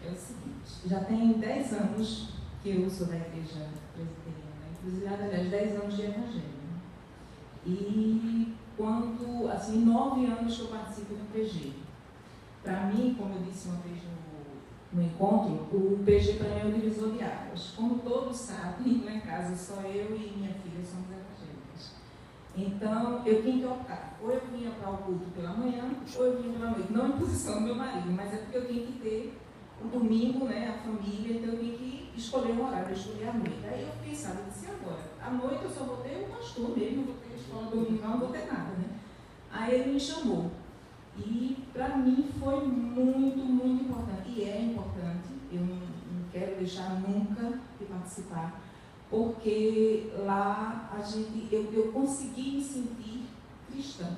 É o seguinte, já tem 10 anos que eu sou da igreja presbiteriana, inclusive, aliás, 10 anos de evangelho. E quando, assim, 9 anos que eu participo do PG. Para mim, como eu disse uma vez no encontro, o PG para mim é um divisor de águas. Como todos sabem, lá em casa só eu e minha filha somos evangélicas. Então, eu tinha que optar. Ou eu vinha para o culto pela manhã, ou eu vinha pela noite. Não em posição do meu marido, mas é porque eu tinha que ter o domingo, né, a família, então eu tinha que escolher um horário, eu escolhi a noite. Aí eu pensava, eu disse, agora, à noite eu só vou ter o pastor mesmo, não vou ter escola dominical, não vou ter nada, né? Aí ele me chamou. E para mim foi muito, muito importante. E é importante, eu não quero deixar nunca de participar, porque lá eu consegui me sentir cristã.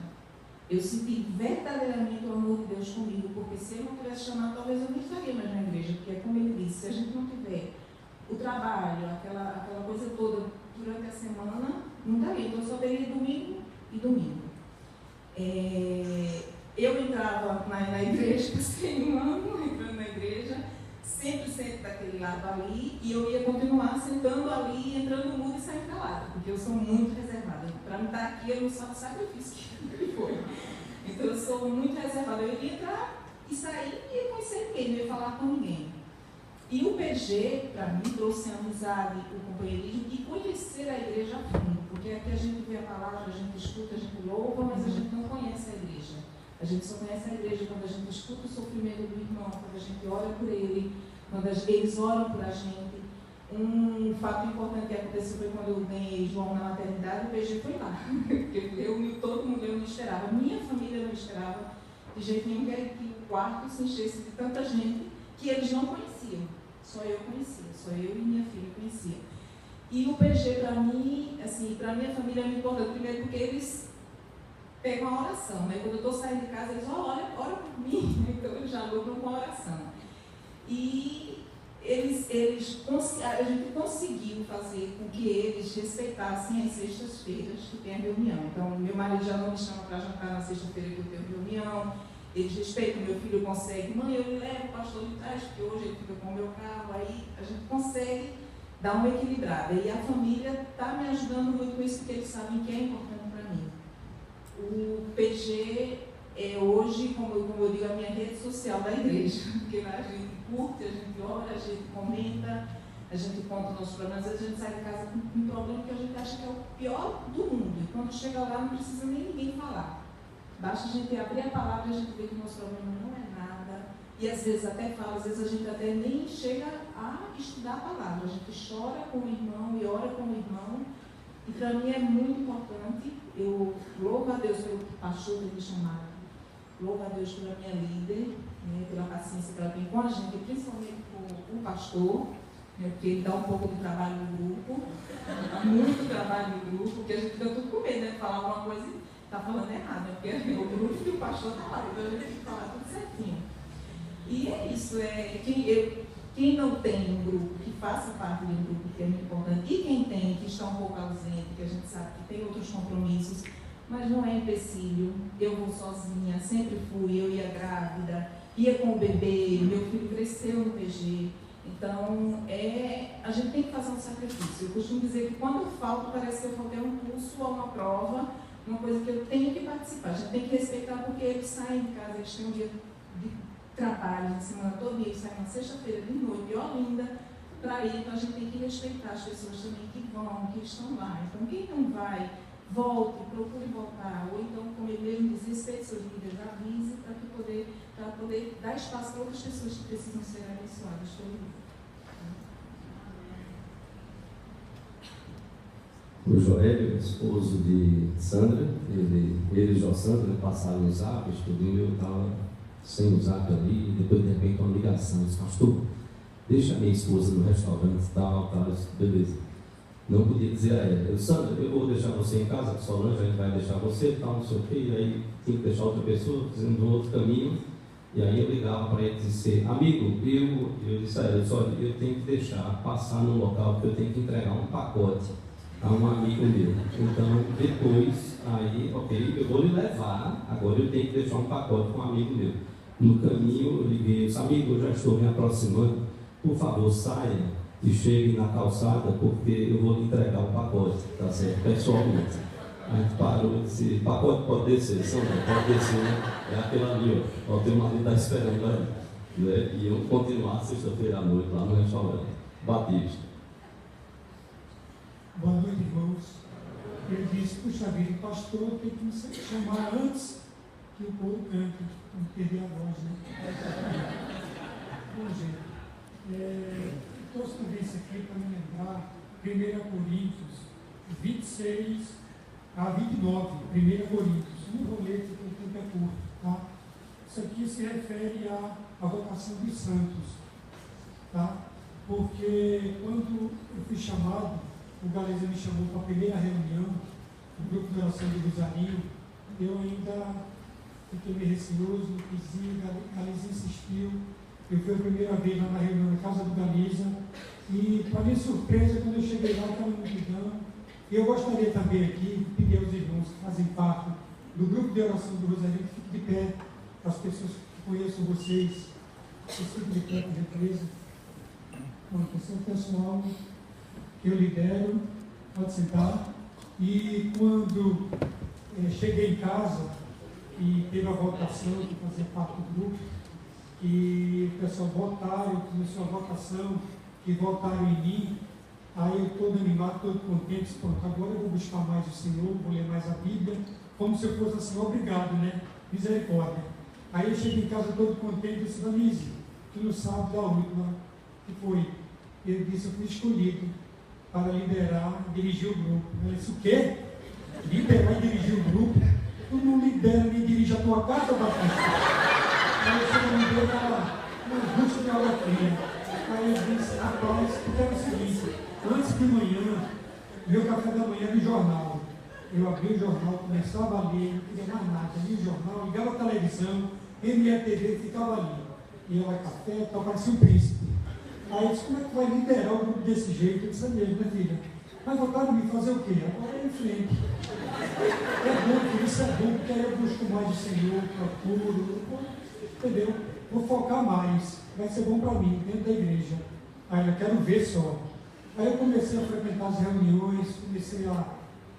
Eu senti verdadeiramente o amor de Deus comigo, porque se eu não tivesse chamado, talvez eu não estaria mais na igreja, porque é como ele disse, se a gente não tiver o trabalho, aquela coisa toda durante a semana, não daria. Então eu só teria domingo e domingo. Eu entrava na igreja, passei um ano entrando na igreja, sempre sento daquele lado ali, e eu ia continuar sentando ali, entrando no mundo e saindo calada, porque eu sou muito reservada. Para me estar aqui, eu não só sacrifício que foi. Então eu sou muito reservada. Eu ia entrar e sair e ia conhecer ninguém, não ia falar com ninguém. E o PG, para mim, trouxe a amizade, o companheirismo e conhecer a igreja a fundo, porque aqui a gente vê a palavra, a gente escuta, a gente louva, mas a gente não conhece a igreja. A gente só conhece a igreja quando a gente escuta o sofrimento do irmão, quando a gente ora por ele, quando eles oram por a gente. Um fato importante que aconteceu foi quando eu ganhei João na maternidade, o PG foi lá. Todo mundo, eu não esperava. Minha família não esperava de jeito nenhum que o quarto se enchesse de tanta gente que eles não conheciam. Só eu conhecia, só eu e minha filha conhecia. E o PG, para mim, assim, para minha família é muito importante. Primeiro porque eles pegam a oração, né? Quando eu estou saindo de casa, eles ora por mim, então eles já lutam com a oração. E a gente conseguiu fazer com que eles respeitassem as sextas-feiras que tem a reunião. Então, meu marido já não me chama para jantar na sexta-feira que eu tenho reunião, eles respeitam, meu filho consegue, mãe, eu levo o pastor de trás, porque hoje ele fica com o meu carro, aí a gente consegue dar uma equilibrada. E a família está me ajudando muito com isso, porque eles sabem que é importante para mim. O PG é hoje, como eu digo, a minha rede social da igreja, porque lá a gente curte, a gente ora, a gente comenta, a gente conta os nossos problemas, às vezes a gente sai de casa com um problema que a gente acha que é o pior do mundo, e quando chega lá não precisa nem ninguém falar. Basta a gente abrir a palavra e a gente vê que o nosso problema não é nada, e às vezes até fala, às vezes a gente até nem chega a estudar a palavra, a gente chora com o irmão e ora com o irmão, e para mim é muito importante. Eu louvo a Deus pelo pastor ter me chamado, louvo a Deus pela minha líder, né, pela paciência que ela tem com a gente, principalmente com o pastor, né, porque ele dá um pouco de trabalho no grupo, muito trabalho no grupo, porque a gente fica tudo com medo, né, de falar alguma coisa e está falando errado, né, porque o grupo e o pastor está lá, então a gente tem que falar tudo certinho. E é isso, quem não tem um grupo, que faça parte de um grupo, que é muito importante, e quem tem, que está um pouco ausente, que a gente sabe que tem outros compromissos, mas não é empecilho. Eu vou sozinha, sempre fui, eu ia grávida, ia com o bebê, meu filho cresceu no PG. Então, a gente tem que fazer um sacrifício. Eu costumo dizer que quando eu falto, parece que eu faltei um curso ou uma prova, uma coisa que eu tenho que participar. A gente tem que respeitar, porque eles saem de casa, eles têm um dia de trabalho, de semana toda, eles saem na sexta-feira de noite, ó linda, para ir. Então, a gente tem que respeitar as pessoas também que vão, que estão lá. Então, quem não vai, volte, procure voltar, ou então, como ele mesmo diz, respeite seus líderes, avise para poder dar espaço para outras pessoas que precisam ser abençoadas pelo livro. O Joélio, esposo de Sandra, ele e Jó Sandra passaram no zap, estudou, eu estava sem o zap ali, e depois de repente uma ligação, disse, pastor, deixa a minha esposa no restaurante, tal, beleza. Não podia dizer a ela, Sandra, eu vou deixar você em casa, que Solange a gente vai deixar você, tal, não sei o quê, e aí tinha que deixar outra pessoa, fazendo um outro caminho, e aí eu ligava para ele e disse, amigo, eu disse a ela, olha, eu tenho que deixar passar num local, porque eu tenho que entregar um pacote a um amigo meu. Então, depois, aí, ok, eu vou lhe levar, agora eu tenho que deixar um pacote com um amigo meu. No caminho, eu liguei, esse amigo, eu já estou me aproximando, por favor, saia e chegue na calçada, porque eu vou lhe entregar o pacote, tá certo? Pessoalmente. A gente parou e disse, pacote pode descer, Sandra, pode descer, né? É aquele ali, ó, o teu marido está esperando aí. Né? E eu continuar sexta-feira à noite lá no restaurante Batista. Boa noite, irmãos. Ele disse, puxa vida, o pastor tem que me chamar antes que o coro cante, não perder a voz, né? Bom, gente, trouxe também isso aqui para me lembrar, 1 Coríntios 26 a 29, 1 Coríntios, um rolete que o tempo é curto, tá? Isso aqui se refere à vocação dos santos, tá? Porque quando eu fui chamado, o Galeza me chamou para a primeira reunião, o grupo de oração de Rosarinho, eu ainda fiquei meio receoso, não quis ir, Galeza insistiu, eu fui a primeira vez lá na reunião na casa do Galeza, e para minha surpresa, quando eu cheguei lá, estava multidão. Eu gostaria também aqui de pedir aos irmãos que fazem parte do grupo de oração do Rosarinho, que fiquem de pé, as pessoas que conheçam vocês, fiquem de pé, por gentileza. Bom, esse é o pessoal que eu lidero, pode sentar. E quando cheguei em casa e teve a votação de fazer parte do grupo, e o pessoal votaram, começou a votação, e votaram em mim, aí eu todo animado, todo contente, pronto, agora eu vou buscar mais o Senhor, vou ler mais a Bíblia, como se eu fosse assim, obrigado, né? Misericórdia. Aí eu cheguei em casa todo contente e disse, Danise, tu não sabe da última que foi. Ele disse, eu fui escolhido para liderar e dirigir o grupo. Eu disse, o quê? Liderar e dirigir o grupo? Tu não lidera nem dirige a tua casa, Batista. Aí você me deu uma angústia de alegria. Aí eu disse, rapaz, porque era o seguinte, antes de manhã, meu café da manhã no jornal. Eu abri o jornal, começava a ler, não queria mais nada, li o jornal, ligava a televisão, MRTV, ficava ali. Ia lá café, tal, parecia um príncipe. Aí eu disse, como é que vai liderar o grupo desse jeito? Eu disse, é mesmo, né, filha? Mas votaram em mim fazer o quê? Agora é em frente. É bom, filho, isso é bom, porque aí eu busco mais o Senhor, procuro, entendeu? Vou focar mais, vai ser bom para mim, dentro da igreja. Aí eu quero ver só. Aí eu comecei a frequentar as reuniões, comecei a,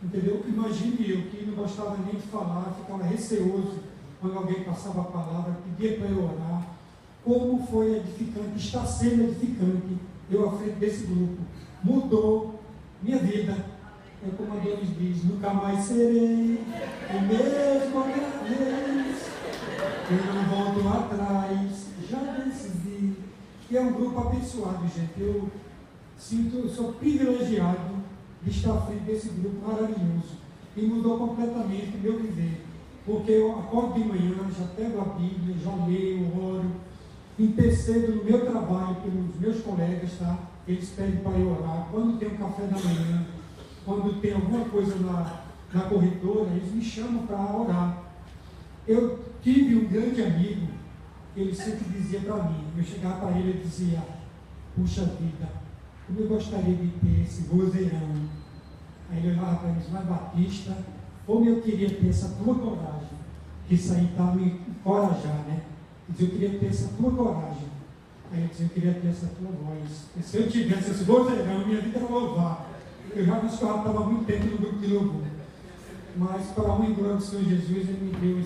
entendeu? Imagine eu, que não gostava nem de falar, ficava receoso quando alguém passava a palavra, pedia para eu orar. Como foi edificante, está sendo edificante, eu à frente desse grupo. Mudou minha vida. É como a Deus diz, nunca mais serei o mesmo outra vez. Eu não volto atrás, já decidi. E é um grupo abençoado, gente. Eu sou privilegiado de estar à frente desse grupo maravilhoso. E mudou completamente o meu viver. Porque eu acordo de manhã, já pego a Bíblia, já leio, oro, intercedo no meu trabalho pelos meus colegas, tá? Eles pedem para eu orar. Quando tem um café da manhã, quando tem alguma coisa na corretora, eles me chamam para orar. Eu tive um grande amigo, ele sempre dizia para mim, eu chegava para ele e dizia, puxa vida, como eu gostaria de ter esse vozeirão. Aí ele olhava para mim e disse, mas Batista, como eu queria ter essa tua coragem, que isso aí está me encorajar, né? Eu dizia, eu queria ter essa tua coragem. Aí eu dizia, eu queria ter essa tua voz. E se eu tivesse esse vozeirão, minha vida era louvar. Eu já estava há muito tempo no grupo de louvor. Mas para a honra e glória do Senhor Jesus, Ele me deu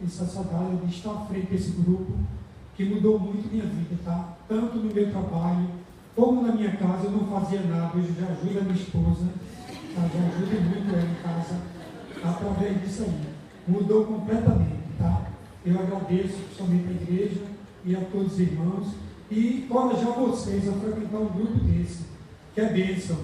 essa saudade de estar à frente desse grupo, que mudou muito minha vida, tá? Tanto no meu trabalho, como na minha casa, eu não fazia nada, hoje já ajudo a minha esposa, tá? Já ajudo muito ela em casa, através disso aí. Mudou completamente, tá? Eu agradeço principalmente a igreja e a todos os irmãos, e encorajar vocês a frequentar um grupo desse, que é bênção,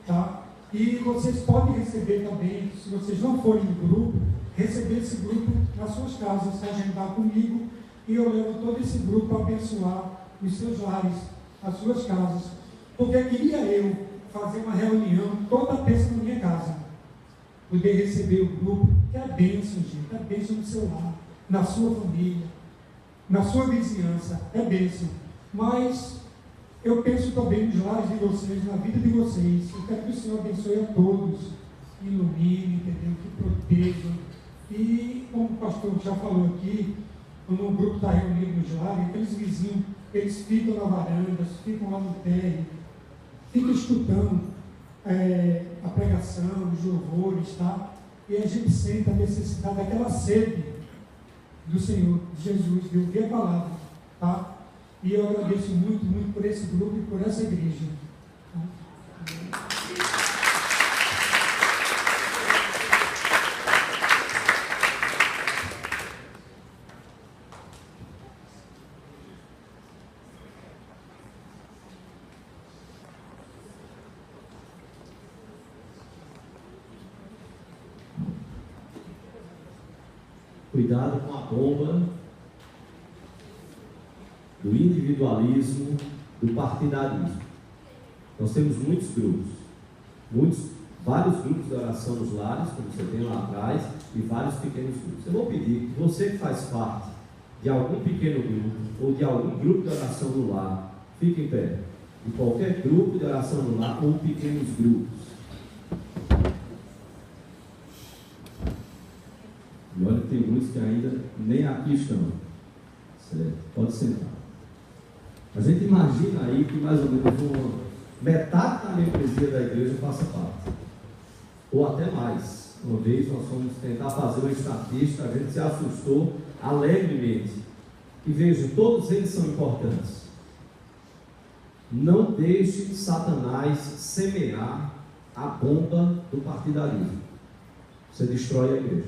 tá? E vocês podem receber também, se vocês não forem do grupo, receber esse grupo nas suas casas, se agendar comigo, e eu levo todo esse grupo a abençoar os seus lares, as suas casas. Porque queria eu fazer uma reunião toda terça na minha casa, poder receber o grupo, que é bênção, gente, é bênção no seu lar, na sua família, na sua vizinhança, é bênção. Mas Eu penso também nos lares de vocês, na vida de vocês. Eu quero que o Senhor abençoe a todos, ilumine, entendeu? Que proteja. E, como o pastor já falou aqui, quando um grupo está reunido nos lares, aqueles vizinhos, eles ficam na varanda, ficam lá no térreo, ficam escutando a pregação, os louvores, tá? E a gente sente a necessidade daquela sede do Senhor, de Jesus, de ouvir a palavra, tá? E eu agradeço muito, muito por esse grupo e por essa igreja. Tá? Cuidado com a bomba do individualismo, do partidarismo. Nós temos muitos grupos, vários grupos de oração nos lares, como você tem lá atrás, e vários pequenos grupos. Eu vou pedir que você que faz parte de algum pequeno grupo, ou de algum grupo de oração no lar, fique em pé. De qualquer grupo de oração no lar, ou pequenos grupos. E olha que tem muitos que ainda nem aqui estão. Certo? Pode sentar. A gente imagina aí que mais ou menos metade da membresia da igreja faça parte. Ou até mais. Uma vez nós fomos tentar fazer uma estatística, a gente se assustou alegremente. E veja, todos eles são importantes. Não deixe Satanás semear a bomba do partidarismo. Você destrói a igreja.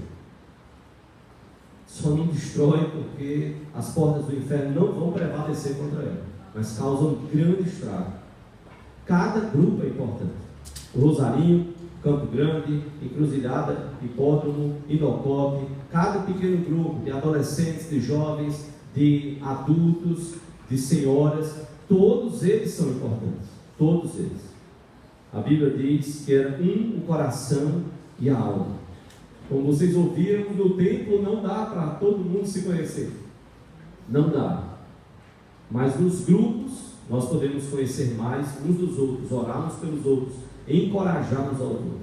Só não destrói porque as portas do inferno não vão prevalecer contra ela, mas causam um grande estrago. Cada grupo é importante. O Rosarinho, Campo Grande, Encruzilhada, Hipódromo, Inocope, cada pequeno grupo de adolescentes, de jovens, de adultos, de senhoras, todos eles são importantes. Todos eles. A Bíblia diz que era o coração e a alma. Como vocês ouviram, no templo não dá para todo mundo se conhecer. Não dá. Mas nos grupos, nós podemos conhecer mais uns dos outros, orarmos pelos outros, encorajarmos ao outro.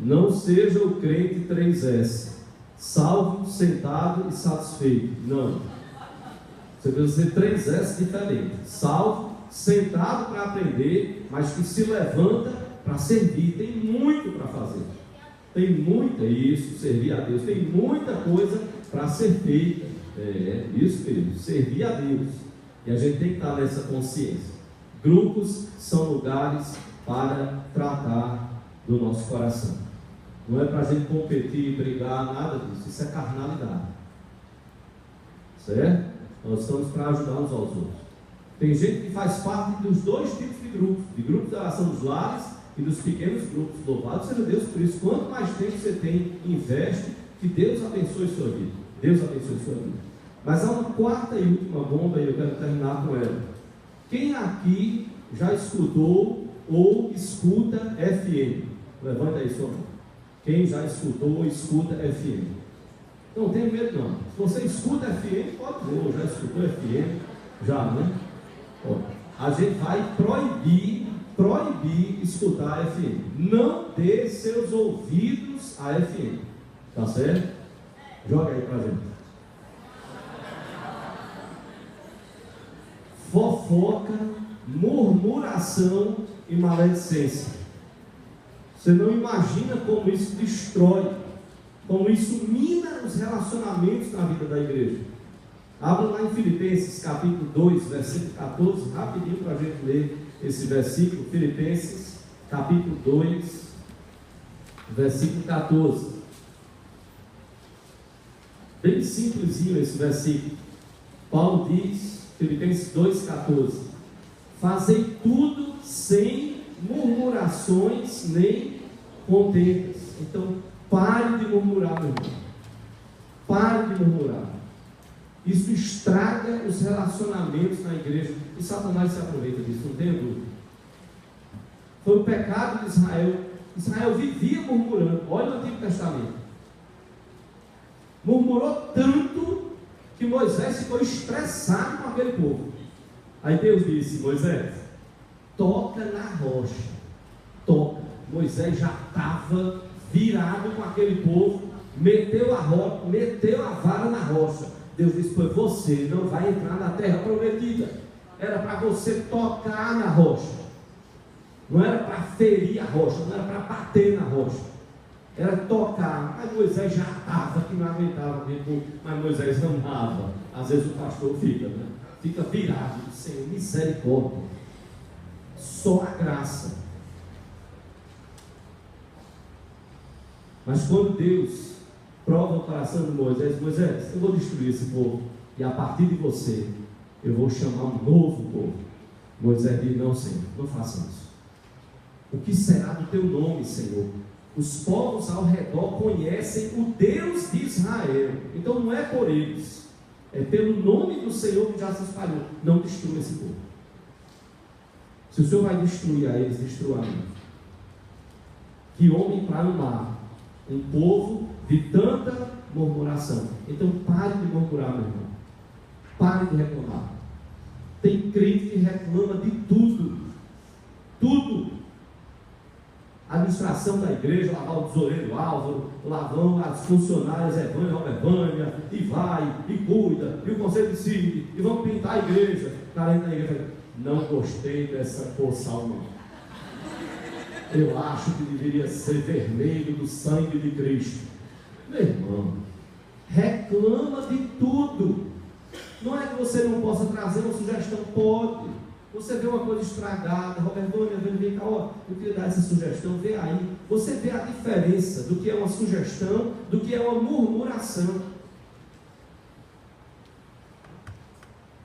Não seja o crente 3S, salvo, sentado e satisfeito. Não. Você precisa ser 3S diferente. Salvo, sentado para aprender, mas que se levanta para servir. Tem muito para fazer. Tem muita isso, servir a Deus, tem muita coisa para ser feita. Isso mesmo, servir a Deus. E a gente tem que estar nessa consciência. Grupos são lugares para tratar do nosso coração. Não é para a gente competir, brigar, nada disso. Isso é carnalidade. Certo? Nós estamos para ajudar uns aos outros. Tem gente que faz parte dos dois tipos de grupos de oração dos lares e dos pequenos grupos. Louvado seja Deus por isso. Quanto mais tempo você tem, investe, que Deus abençoe sua vida. Deus abençoe sua vida. Mas há uma quarta e última bomba e eu quero terminar com ela. Quem aqui já escutou ou escuta FM? Levanta aí sua mão. Quem já escutou ou escuta FM? Não tem medo não. Se você escuta FM, pode dizer, ou já escutou FM, já, né? Ó, a gente vai proibir escutar a FM. Não dê seus ouvidos a FM. Tá certo? Joga aí pra gente. Fofoca, murmuração e maledicência. Você não imagina como isso destrói, como isso mina os relacionamentos na vida da igreja. Abra lá em Filipenses capítulo 2, versículo 14, rapidinho para a gente ler esse versículo. Filipenses capítulo 2, versículo 14. Bem simplesinho esse versículo. Paulo diz, Filipenses 2,14: fazei tudo sem murmurações nem contendas. Então, pare de murmurar, meu irmão. Pare de murmurar. Isso estraga os relacionamentos na igreja. E Satanás se aproveita disso, não tenha dúvida. Foi o pecado de Israel. Israel vivia murmurando. Olha o Antigo Testamento. Murmurou tanto que Moisés ficou estressado com aquele povo. Aí Deus disse: Moisés, toca na rocha. Toca. Moisés já estava virado com aquele povo, meteu a vara na rocha. Deus disse: pois você não vai entrar na terra prometida. Era para você tocar na rocha. Não era para ferir a rocha, não era para bater na rocha. Era tocar. Mas Moisés já estava, que não aguentava mesmo. Mas Moisés amava. Às vezes o pastor fica, né? Fica virado. Senhor, misericórdia. Só a graça. Mas quando Deus prova o coração de Moisés: Moisés, eu vou destruir esse povo, e a partir de você eu vou chamar um novo povo. Moisés diz: não, Senhor, não faça isso. O que será do teu nome, Senhor? Os povos ao redor conhecem o Deus de Israel. Então não é por eles, é pelo nome do Senhor que já se espalhou. Não destrua esse povo. Se o Senhor vai destruir a eles, destrua a mim. Que homem para amar um povo de tanta murmuração. Então pare de murmurar, meu irmão. Pare de reclamar. Tem crente que reclama de tudo. Tudo. A administração da igreja, lá vai o tesoureiro Álvaro, lá vão as funcionárias Evânia, e vai, e cuida, e o conselho de síndico, e vão pintar a igreja. Cara, na igreja, não gostei dessa cor salmão. Eu acho que deveria ser vermelho do sangue de Cristo. Meu irmão, reclama de tudo. Não é que você não possa trazer uma sugestão, pode. Você vê uma coisa estragada, Roberto, vem cá, ó, eu queria dar essa sugestão, vê aí. Você vê a diferença do que é uma sugestão, do que é uma murmuração.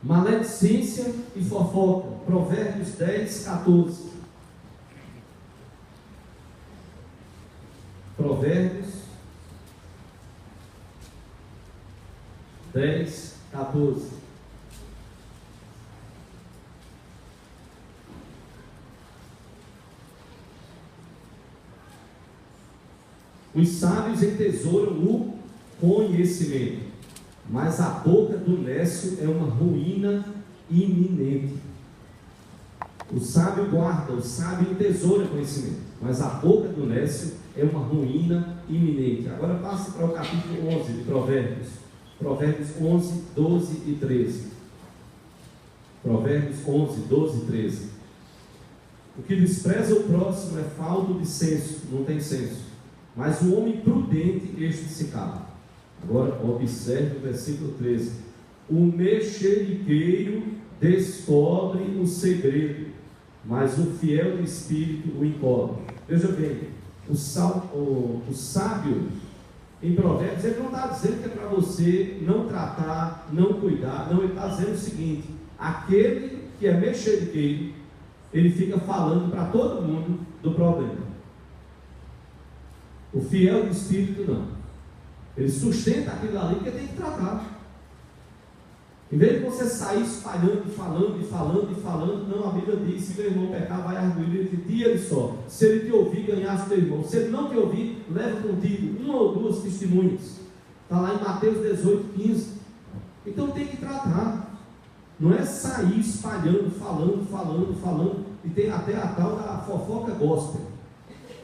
Maledicência e fofoca. Provérbios 10, 14. Provérbios 10, 14. Os sábios entesouram o conhecimento, mas a boca do nécio é uma ruína iminente. O sábio guarda, o sábio entesoura conhecimento, mas a boca do nécio é uma ruína iminente. Agora passe para o capítulo 11 de Provérbios. Provérbios 11, 12 e 13. Provérbios 11, 12 e 13. O que despreza o próximo é falta de senso, não tem senso. Mas o homem prudente, este se cala. Agora observe o versículo 13. O mexeriqueiro descobre o segredo, mas o fiel do espírito o encobre. Veja bem, o sábio em Provérbios, ele não está dizendo que é para você não tratar, não cuidar. Não, ele está dizendo o seguinte: aquele que é mexeriqueiro, ele fica falando para todo mundo do problema. O fiel do espírito não. Ele sustenta aquilo ali porque tem que tratar. Em vez de você sair espalhando, falando, não, a Bíblia diz: se meu irmão pecar, vai arguir ele de dia e só. Se ele te ouvir, ganhasse teu irmão. Se ele não te ouvir, leva contigo uma ou duas testemunhas. Está lá em Mateus 18, 15. Então tem que tratar. Não é sair espalhando, falando. E tem até a tal da fofoca gospel.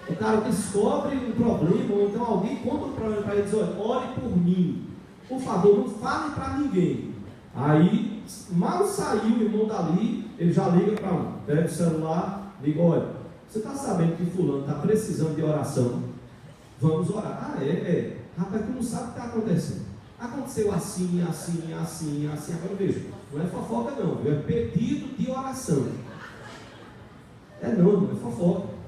O cara descobre um problema, ou então alguém conta um problema para ele e diz: olha, ore por mim. Por favor, não fale para ninguém. Aí, mal saiu o irmão dali, ele já liga para um. Pega o celular, liga: olha, você está sabendo que fulano está precisando de oração? Vamos orar. Ah, é. Rapaz, tu não sabe o que está acontecendo. Aconteceu assim. Agora veja, não é fofoca não, é pedido de oração. Não é fofoca.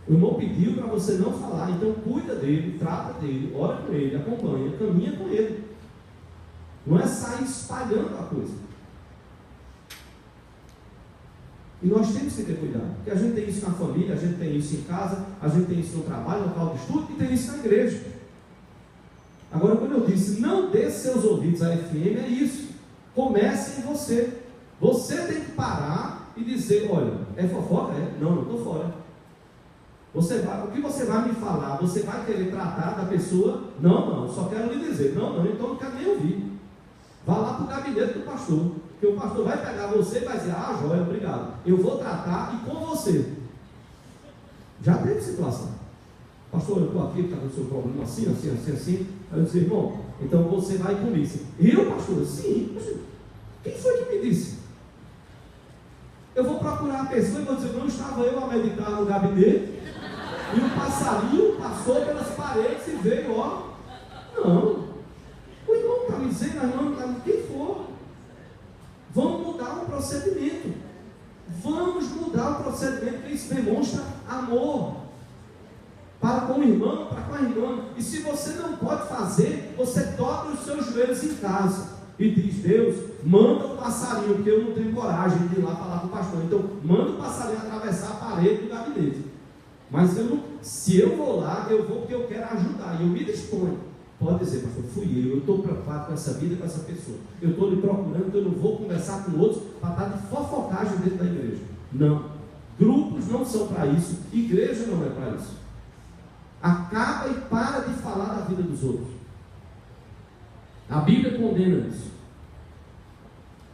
O irmão pediu para você não falar, então cuida dele, trata dele, ora com ele, acompanha, caminha com ele. Não é sair espalhando a coisa. E nós temos que ter cuidado, porque a gente tem isso na família, a gente tem isso em casa, a gente tem isso no trabalho, no local de estudo, e tem isso na igreja. Agora, quando eu disse não dê seus ouvidos à FM, é isso. Comece em você. Você tem que parar e dizer: olha, é fofoca? Não estou fora. O que você vai me falar? Você vai querer tratar da pessoa? Não, só quero lhe dizer. Não, então não quero nem ouvir. vá lá para o gabinete do pastor, porque o pastor vai pegar você e vai dizer, ah, joia, obrigado, eu vou tratar e com você. Já teve situação. Pastor, eu estou aqui, está com o seu problema assim. Aí eu disse, irmão, então você vai comigo. Eu, pastor? Sim. Quem foi que me disse? Eu vou procurar a pessoa e vou dizer, não estava eu a meditar no gabinete e o passarinho passou pelas paredes e veio, ó. Não. O irmão está me dizendo, a irmã está me dizendo, quem for. Vamos mudar o procedimento. Vamos mudar o procedimento, que isso demonstra amor para com o irmão, para com a irmã. E se você não pode fazer, você dobra os seus joelhos em casa e diz, Deus, manda o passarinho, porque eu não tenho coragem de ir lá falar com o pastor. Então, manda o passarinho atravessar a parede do gabinete. Mas se eu vou lá, eu vou porque eu quero ajudar, e eu me disponho. Pode dizer, pastor, fui eu estou preocupado com essa vida, com essa pessoa. Eu estou lhe procurando, eu não vou conversar com outros para estar de fofocagem dentro da igreja. Não. Grupos não são para isso, igreja não é para isso. Acaba e para de falar da vida dos outros. A Bíblia condena isso.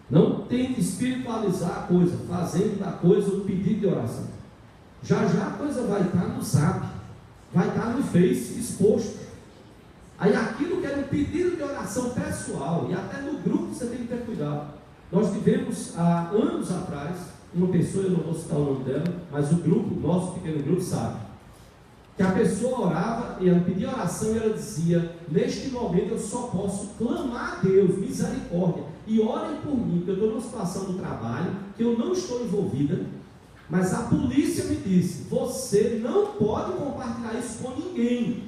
Não tente espiritualizar a coisa, fazendo da coisa um pedido de oração. Já a coisa vai estar no Zap, vai estar no Face, exposto. Aí aquilo que era um pedido de oração pessoal, e até no grupo você tem que ter cuidado. Nós tivemos há anos atrás, uma pessoa, eu não vou citar o nome dela, mas o grupo, nosso pequeno grupo sabe, que a pessoa orava, e ela pedia oração e ela dizia, neste momento eu só posso clamar a Deus, misericórdia, e orem por mim, porque eu estou numa situação do trabalho, que eu não estou envolvida, mas a polícia me disse, você não pode compartilhar isso com ninguém.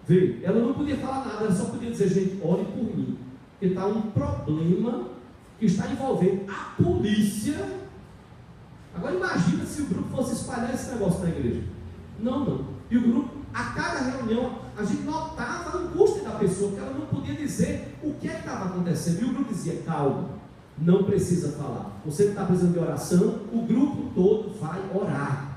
Vê, ela não podia falar nada, ela só podia dizer, gente, ore por mim, porque está um problema que está envolvendo a polícia. Agora imagina se o grupo fosse espalhar esse negócio na igreja. Não. E o grupo, a cada reunião, a gente notava a angústia da pessoa, porque ela não podia dizer o que estava acontecendo. E o grupo dizia, calma, não precisa falar. Você está precisando de oração, o grupo todo vai orar.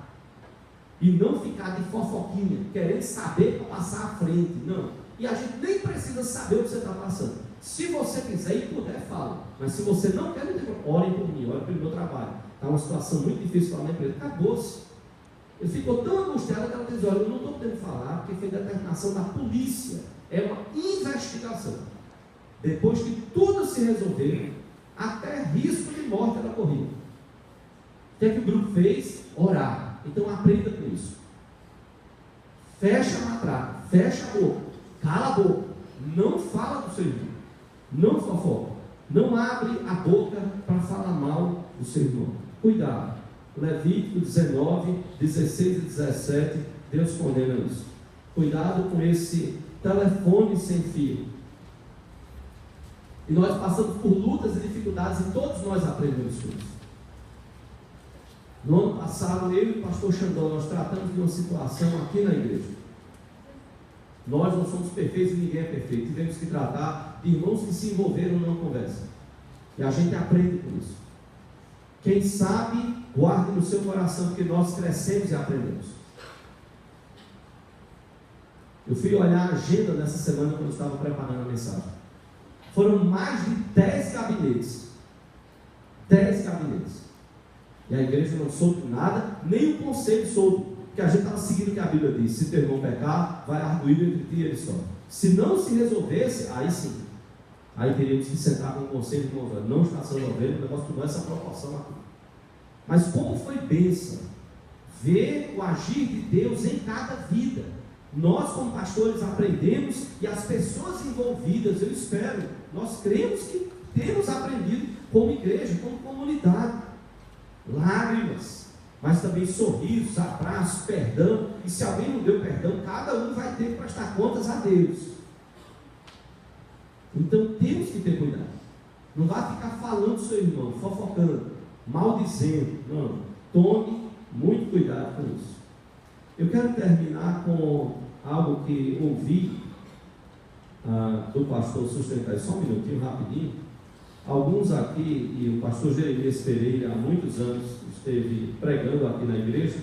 E não ficar de fofoquinha, querendo saber para passar à frente. Não. E a gente nem precisa saber o que você está passando. Se você quiser e puder, fala. Mas se você não quer, não tem problema. Orem por mim, orem pelo meu trabalho. Está uma situação muito difícil para a empresa. Acabou-se. Ele ficou tão angustiado que ela disse, olha, eu não estou podendo falar, porque foi determinação da polícia. É uma investigação. Depois que tudo se resolver, até risco de morte ela correu. O que é que o grupo fez? Orar. Então aprenda com isso. Fecha a matraca, fecha a boca, cala a boca, não fala do seu irmão, não fofoca, não abre a boca para falar mal do seu irmão. Cuidado. Levítico 19, 16 e 17, Deus condena isso. Cuidado com esse telefone sem fio. E nós passamos por lutas e dificuldades e todos nós aprendemos com isso. No ano passado, eu e o pastor Xandão, nós tratamos de uma situação aqui na igreja. Nós não somos perfeitos e ninguém é perfeito. Tivemos que tratar de irmãos que se envolveram numa conversa. E a gente aprende com isso. Quem sabe, guarde no seu coração, porque nós crescemos e aprendemos. Eu fui olhar a agenda nessa semana quando eu estava preparando a mensagem. Foram mais de 10 gabinetes. 10 gabinetes. E a igreja não soube nada, nem o conselho soube, porque a gente estava seguindo o que a Bíblia diz: se teu irmão pecar, vai arguir entre ti e ele só. Se não se resolvesse, aí sim, aí teríamos que sentar com o conselho de novo. Não está se resolvendo, o negócio tomou essa proporção aqui. Mas como foi bênção ver o agir de Deus em cada vida. Nós, como pastores, aprendemos, e as pessoas envolvidas, eu espero, nós cremos que temos aprendido como igreja, como comunidade. Lágrimas, mas também sorrisos, abraços, perdão. E se alguém não deu perdão, cada um vai ter que prestar contas a Deus. Então temos que ter cuidado. Não vá ficar falando do seu irmão, fofocando, maldizendo. Não, tome muito cuidado com isso. Eu quero terminar com algo que ouvi do pastor Sustentar. Só um minutinho, rapidinho. Alguns aqui, e o pastor Jeremias Pereira, há muitos anos, esteve pregando aqui na igreja.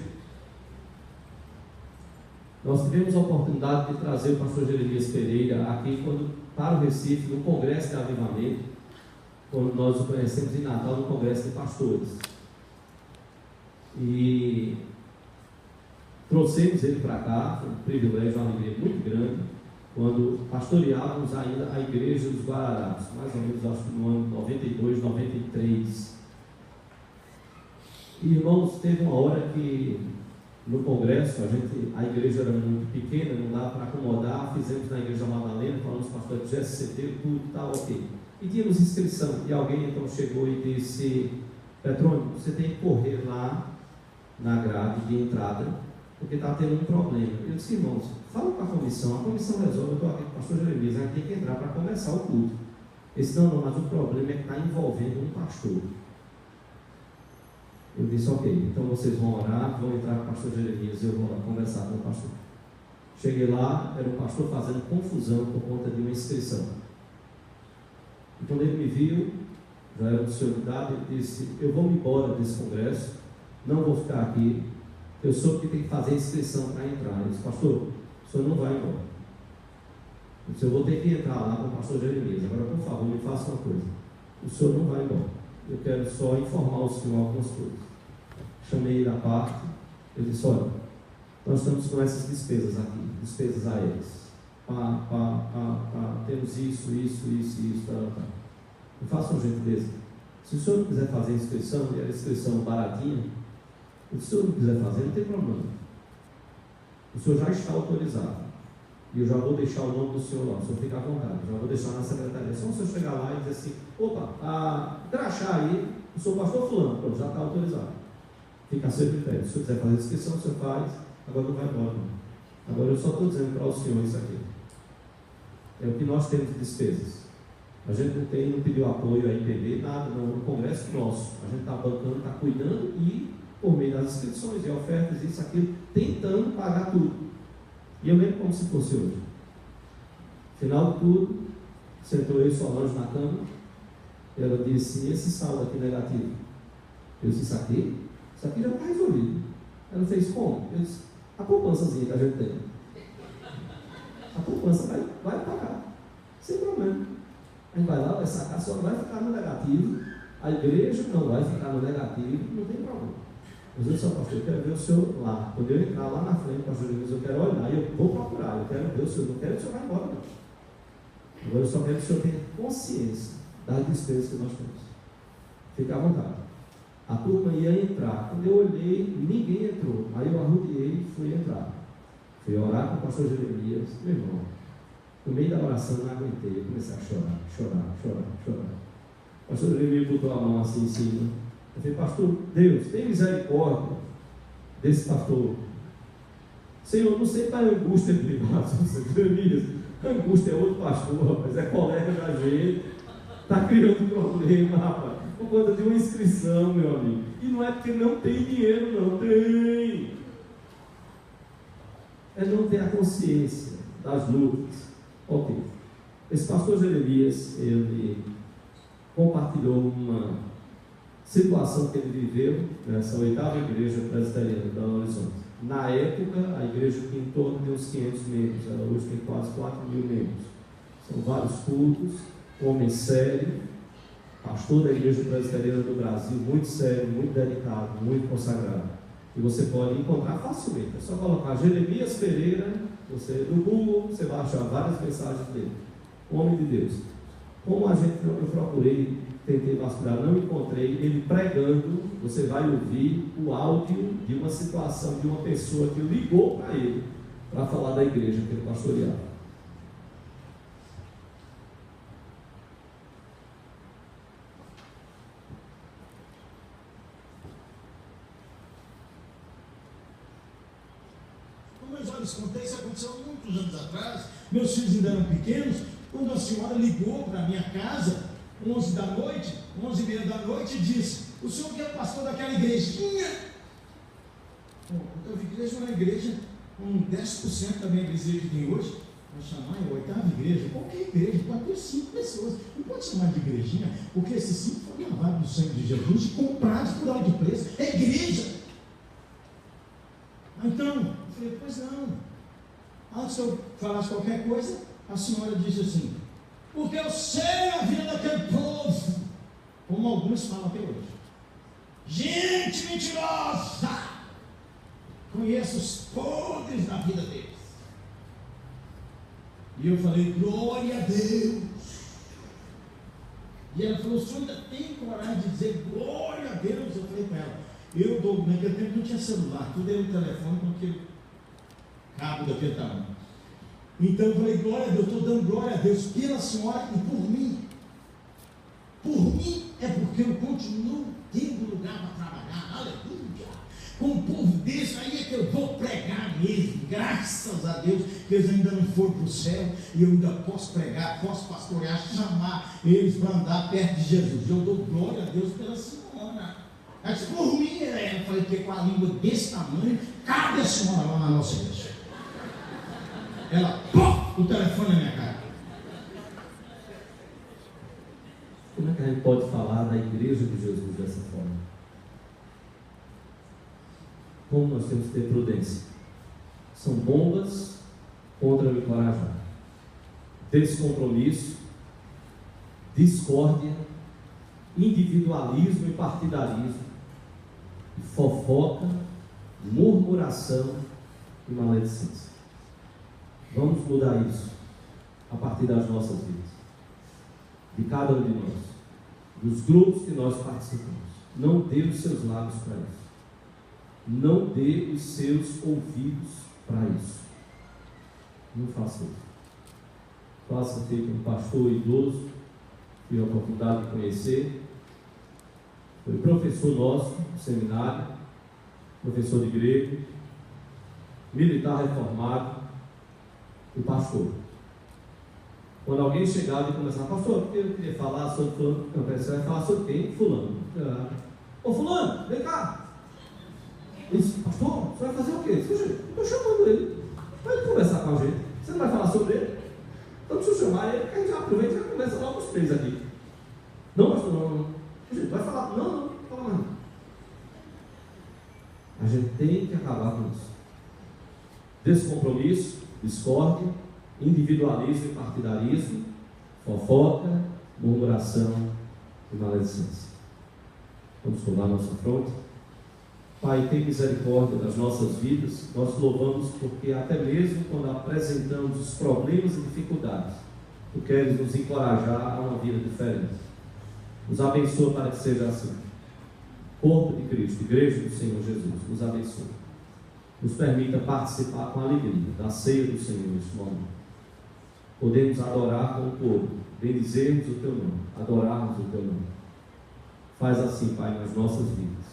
Nós tivemos a oportunidade de trazer o pastor Jeremias Pereira aqui quando para o Recife, no Congresso de Avivamento, quando nós o conhecemos em Natal, no Congresso de Pastores. E trouxemos ele para cá, foi um privilégio, uma alegria muito grande, quando pastoreávamos ainda a igreja dos Guararapes, mais ou menos, acho que no ano 92, 93. E, irmãos, teve uma hora que no congresso, a igreja era muito pequena, não dava para acomodar, fizemos na igreja Madalena, falamos com o pastor GSCT, tudo tal, ok. E tínhamos inscrição, e alguém então chegou e disse: Petrônio, você tem que correr lá na grade de entrada, porque está tendo um problema. Eu disse: irmãos, fala com a comissão resolve, eu estou aqui com o pastor Jeremias, a gente tem que entrar para começar o culto. Ele disse: não, mas o problema é que está envolvendo um pastor. Eu disse: ok, então vocês vão orar, vão entrar com o pastor Jeremias, eu vou lá conversar com o pastor. Cheguei lá, era um pastor fazendo confusão por conta de uma inscrição. E quando ele me viu, já era do senhor de idade, ele disse: eu vou me embora desse congresso, não vou ficar aqui, eu soube que tem que fazer inscrição para entrar. Ele disse: pastor, o senhor não vai embora. Eu disse: eu vou ter que entrar lá com o pastor Jeremias, agora por favor me faça uma coisa, o senhor não vai embora. Eu quero só informar o senhor algumas coisas. Chamei ele à parte, eu disse: olha, nós estamos com essas despesas aqui, despesas aéreas. Temos isso. Tá. Me faça uma gentileza. Se o senhor não quiser fazer a inscrição, e a inscrição baratinha, se o senhor não quiser fazer, não tem problema. O senhor já está autorizado. E eu já vou deixar o nome do senhor lá, o senhor fica à vontade, já vou deixar na secretaria. Só o senhor chegar lá e dizer assim: opa, crachá aí, o senhor pastor fulano, pronto, já está autorizado. Fica a seu critério. Se o senhor quiser fazer a inscrição, o senhor faz, agora não vai embora não. Agora eu só estou dizendo para o senhor isso aqui. É o que nós temos de despesas. A gente não pediu apoio a IPB, nada, não, no congresso nosso. A gente está bancando, está cuidando e, por meio das inscrições e ofertas, isso, aquilo, tentando pagar tudo. E eu lembro como se fosse hoje. Final de tudo, sentou eu e Solange na cama, e ela disse: esse saldo aqui negativo? Eu disse: isso aqui já está resolvido. Ela fez: como? Eu disse: a poupançazinha que a gente tem. A poupança vai pagar, sem problema. A gente vai lá, vai sacar, só não vai ficar no negativo, a igreja não vai ficar no negativo, não tem problema. Mas eu disse: pastor, eu quero ver o senhor lá. Quando eu entrar lá na frente, pastor Jeremias, eu quero olhar, eu vou procurar, eu quero ver o senhor, não quero que o senhor vá embora, não. Agora eu só quero que o senhor tenha consciência das despesas que nós temos. Fique à vontade. A turma ia entrar. Quando eu olhei, ninguém entrou. Aí eu arrudeei e fui entrar. Fui orar com o pastor Jeremias. Meu irmão, no meio da oração eu não aguentei. Eu comecei a chorar. O pastor Jeremias botou a mão assim em cima. Eu falei: pastor, Deus, tem misericórdia desse pastor. Senhor, não sei para a angústia privada, Jeremias. Angústia é outro pastor, rapaz, é colega da gente, está criando problema, rapaz, por conta de uma inscrição, meu amigo. E não é porque não tem dinheiro, não tem. É não ter a consciência das lutas. Ok. Esse pastor Jeremias, ele compartilhou uma situação que ele viveu nessa 8ª igreja presbiteriana da Belo Horizonte. Na época, a igreja tinha em torno de uns 500 membros, ela hoje tem quase 4.000 membros. São vários cultos, homem sério, pastor da igreja presbiteriana do Brasil, muito sério, muito dedicado, muito consagrado. E você pode encontrar facilmente, é só colocar Jeremias Pereira, no Google, você vai achar várias mensagens dele. Homem de Deus. Como eu procurei, tentei vasculhar, não encontrei ele pregando. Você vai ouvir o áudio de uma situação de uma pessoa que ligou para ele para falar da igreja que ele pastoreava. Como eu já lhes contei, isso aconteceu muitos anos atrás. Meus filhos ainda eram pequenos, quando a senhora ligou para a minha casa 11h30 da noite, e disse: o senhor que é pastor daquela igrejinha? Então, a igreja é uma igreja com 10% da membresia que tem hoje. Vai chamar a 8ª igreja, qualquer igreja, pode ter 5 pessoas, não pode chamar de igrejinha, porque esses 5 foram lavados no sangue de Jesus e comprados por alto preço, é igreja. Então, eu falei: pois não. Antes de eu falasse qualquer coisa, a senhora disse assim: porque eu sei a vida daquele povo, como alguns falam até hoje. Gente mentirosa! Conheço os podres da vida deles. E eu falei, glória a Deus. E ela falou, o senhor ainda tem coragem de dizer glória a Deus? Eu falei para ela, naquele tempo não tinha celular, tudo era o telefone com aquele cabo daquele tamanho. Então eu falei, glória a Deus, estou dando glória a Deus pela senhora e por mim. Por mim é porque eu continuo tendo lugar para trabalhar, aleluia. Com um povo desse, aí é que eu vou pregar mesmo, graças a Deus, que eles ainda não foram para o céu, e eu ainda posso pregar, posso pastorear, chamar eles para andar perto de Jesus. Eu dou glória a Deus pela senhora. Mas por mim, eu falei que com a língua desse tamanho, cabe a senhora lá na nossa igreja. Ela, pô, o telefone na minha cara. Como é que a gente pode falar da igreja de Jesus dessa forma? Como nós temos que ter prudência? São bombas contra o encorajar, descompromisso, discórdia, individualismo e partidarismo, fofoca, murmuração e maledicência. Vamos mudar isso a partir das nossas vidas, de cada um de nós, dos grupos que nós participamos. Não dê os seus lábios para isso. Não dê os seus ouvidos para isso. Não faça isso. Faça feito um pastor idoso, tive a oportunidade de conhecer. Foi professor nosso no seminário, professor de grego, militar reformado e pastor. Quando alguém chegava e começava, pastor, eu queria falar sobre fulano, não, você vai falar sobre quem? Fulano. Ô fulano, vem cá. Ele disse, pastor, você vai fazer o quê? Eu estou chamando ele para ele conversar com a gente. Você não vai falar sobre ele? Então deixa eu chamar ele, que a gente já aproveita e já conversa logo os três aqui. Não, pastor, não. A gente vai falar, não fala mais. A gente tem que acabar com isso. Descompromisso, discórdia, individualismo e partidarismo, fofoca, murmuração e maledicência. Vamos curvar nossa fronte. Pai, tem misericórdia das nossas vidas. Nós louvamos porque até mesmo quando apresentamos os problemas e dificuldades, Tu queres nos encorajar a uma vida diferente. Nos abençoa para que seja assim. Corpo de Cristo, Igreja do Senhor Jesus, nos abençoa. Nos permita participar com alegria da ceia do Senhor neste momento. Podemos adorar com o povo, bendizermos o Teu nome, adorarmos o Teu nome. Faz assim, Pai, nas nossas vidas.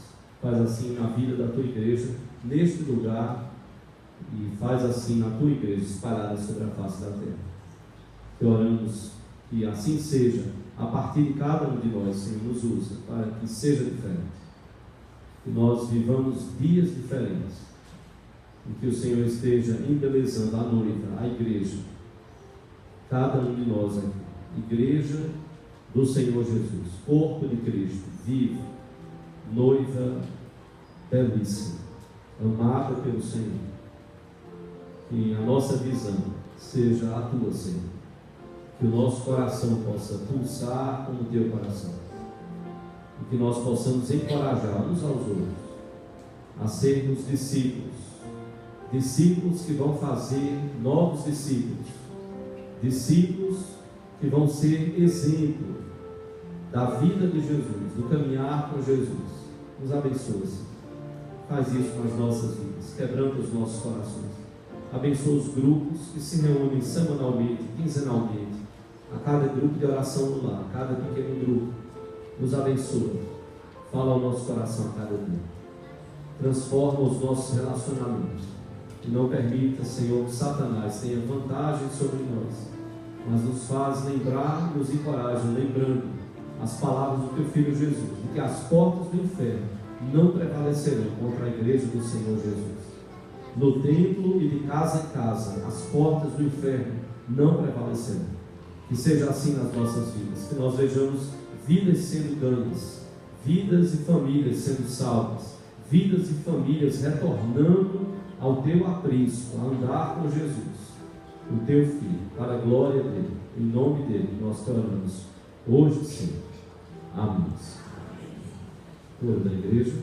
Faz assim na vida da Tua igreja, neste lugar, e faz assim na Tua igreja, espalhada sobre a face da terra. Que oramos que assim seja, a partir de cada um de nós, Senhor, nos usa, para que seja diferente. Que nós vivamos dias diferentes, em que o Senhor esteja embelezando a noiva, a igreja, cada um de nós aqui, igreja do Senhor Jesus, corpo de Cristo, vivo, noiva belíssima, amada pelo Senhor. Que a nossa visão seja a Tua, Senhor. Que o nosso coração possa pulsar como o Teu coração. E que nós possamos encorajar uns aos outros a sermos discípulos. Discípulos que vão fazer novos discípulos. Discípulos que vão ser exemplo da vida de Jesus, do caminhar com Jesus. Nos abençoa, Senhor. Faz isso com as nossas vidas, quebrando os nossos corações. Abençoa os grupos que se reúnem semanalmente, quinzenalmente, a cada grupo de oração no lar, a cada pequeno grupo. Nos abençoa. Fala ao nosso coração a cada dia. Transforma os nossos relacionamentos. E não permita, Senhor, que Satanás tenha vantagem sobre nós, mas nos faz lembrar e nos encoraja, lembrando as palavras do Teu Filho Jesus, de que as portas do inferno não prevalecerão contra a igreja do Senhor Jesus. No templo e de casa em casa, as portas do inferno não prevalecerão. Que seja assim nas nossas vidas, que nós vejamos vidas sendo ganhas, vidas e famílias sendo salvas, vidas e famílias retornando ao Teu aprisco, a andar com Jesus. o teu filho, para a glória dele, em nome dele, nós te oramos, hoje e sempre. Amém. Glória da igreja.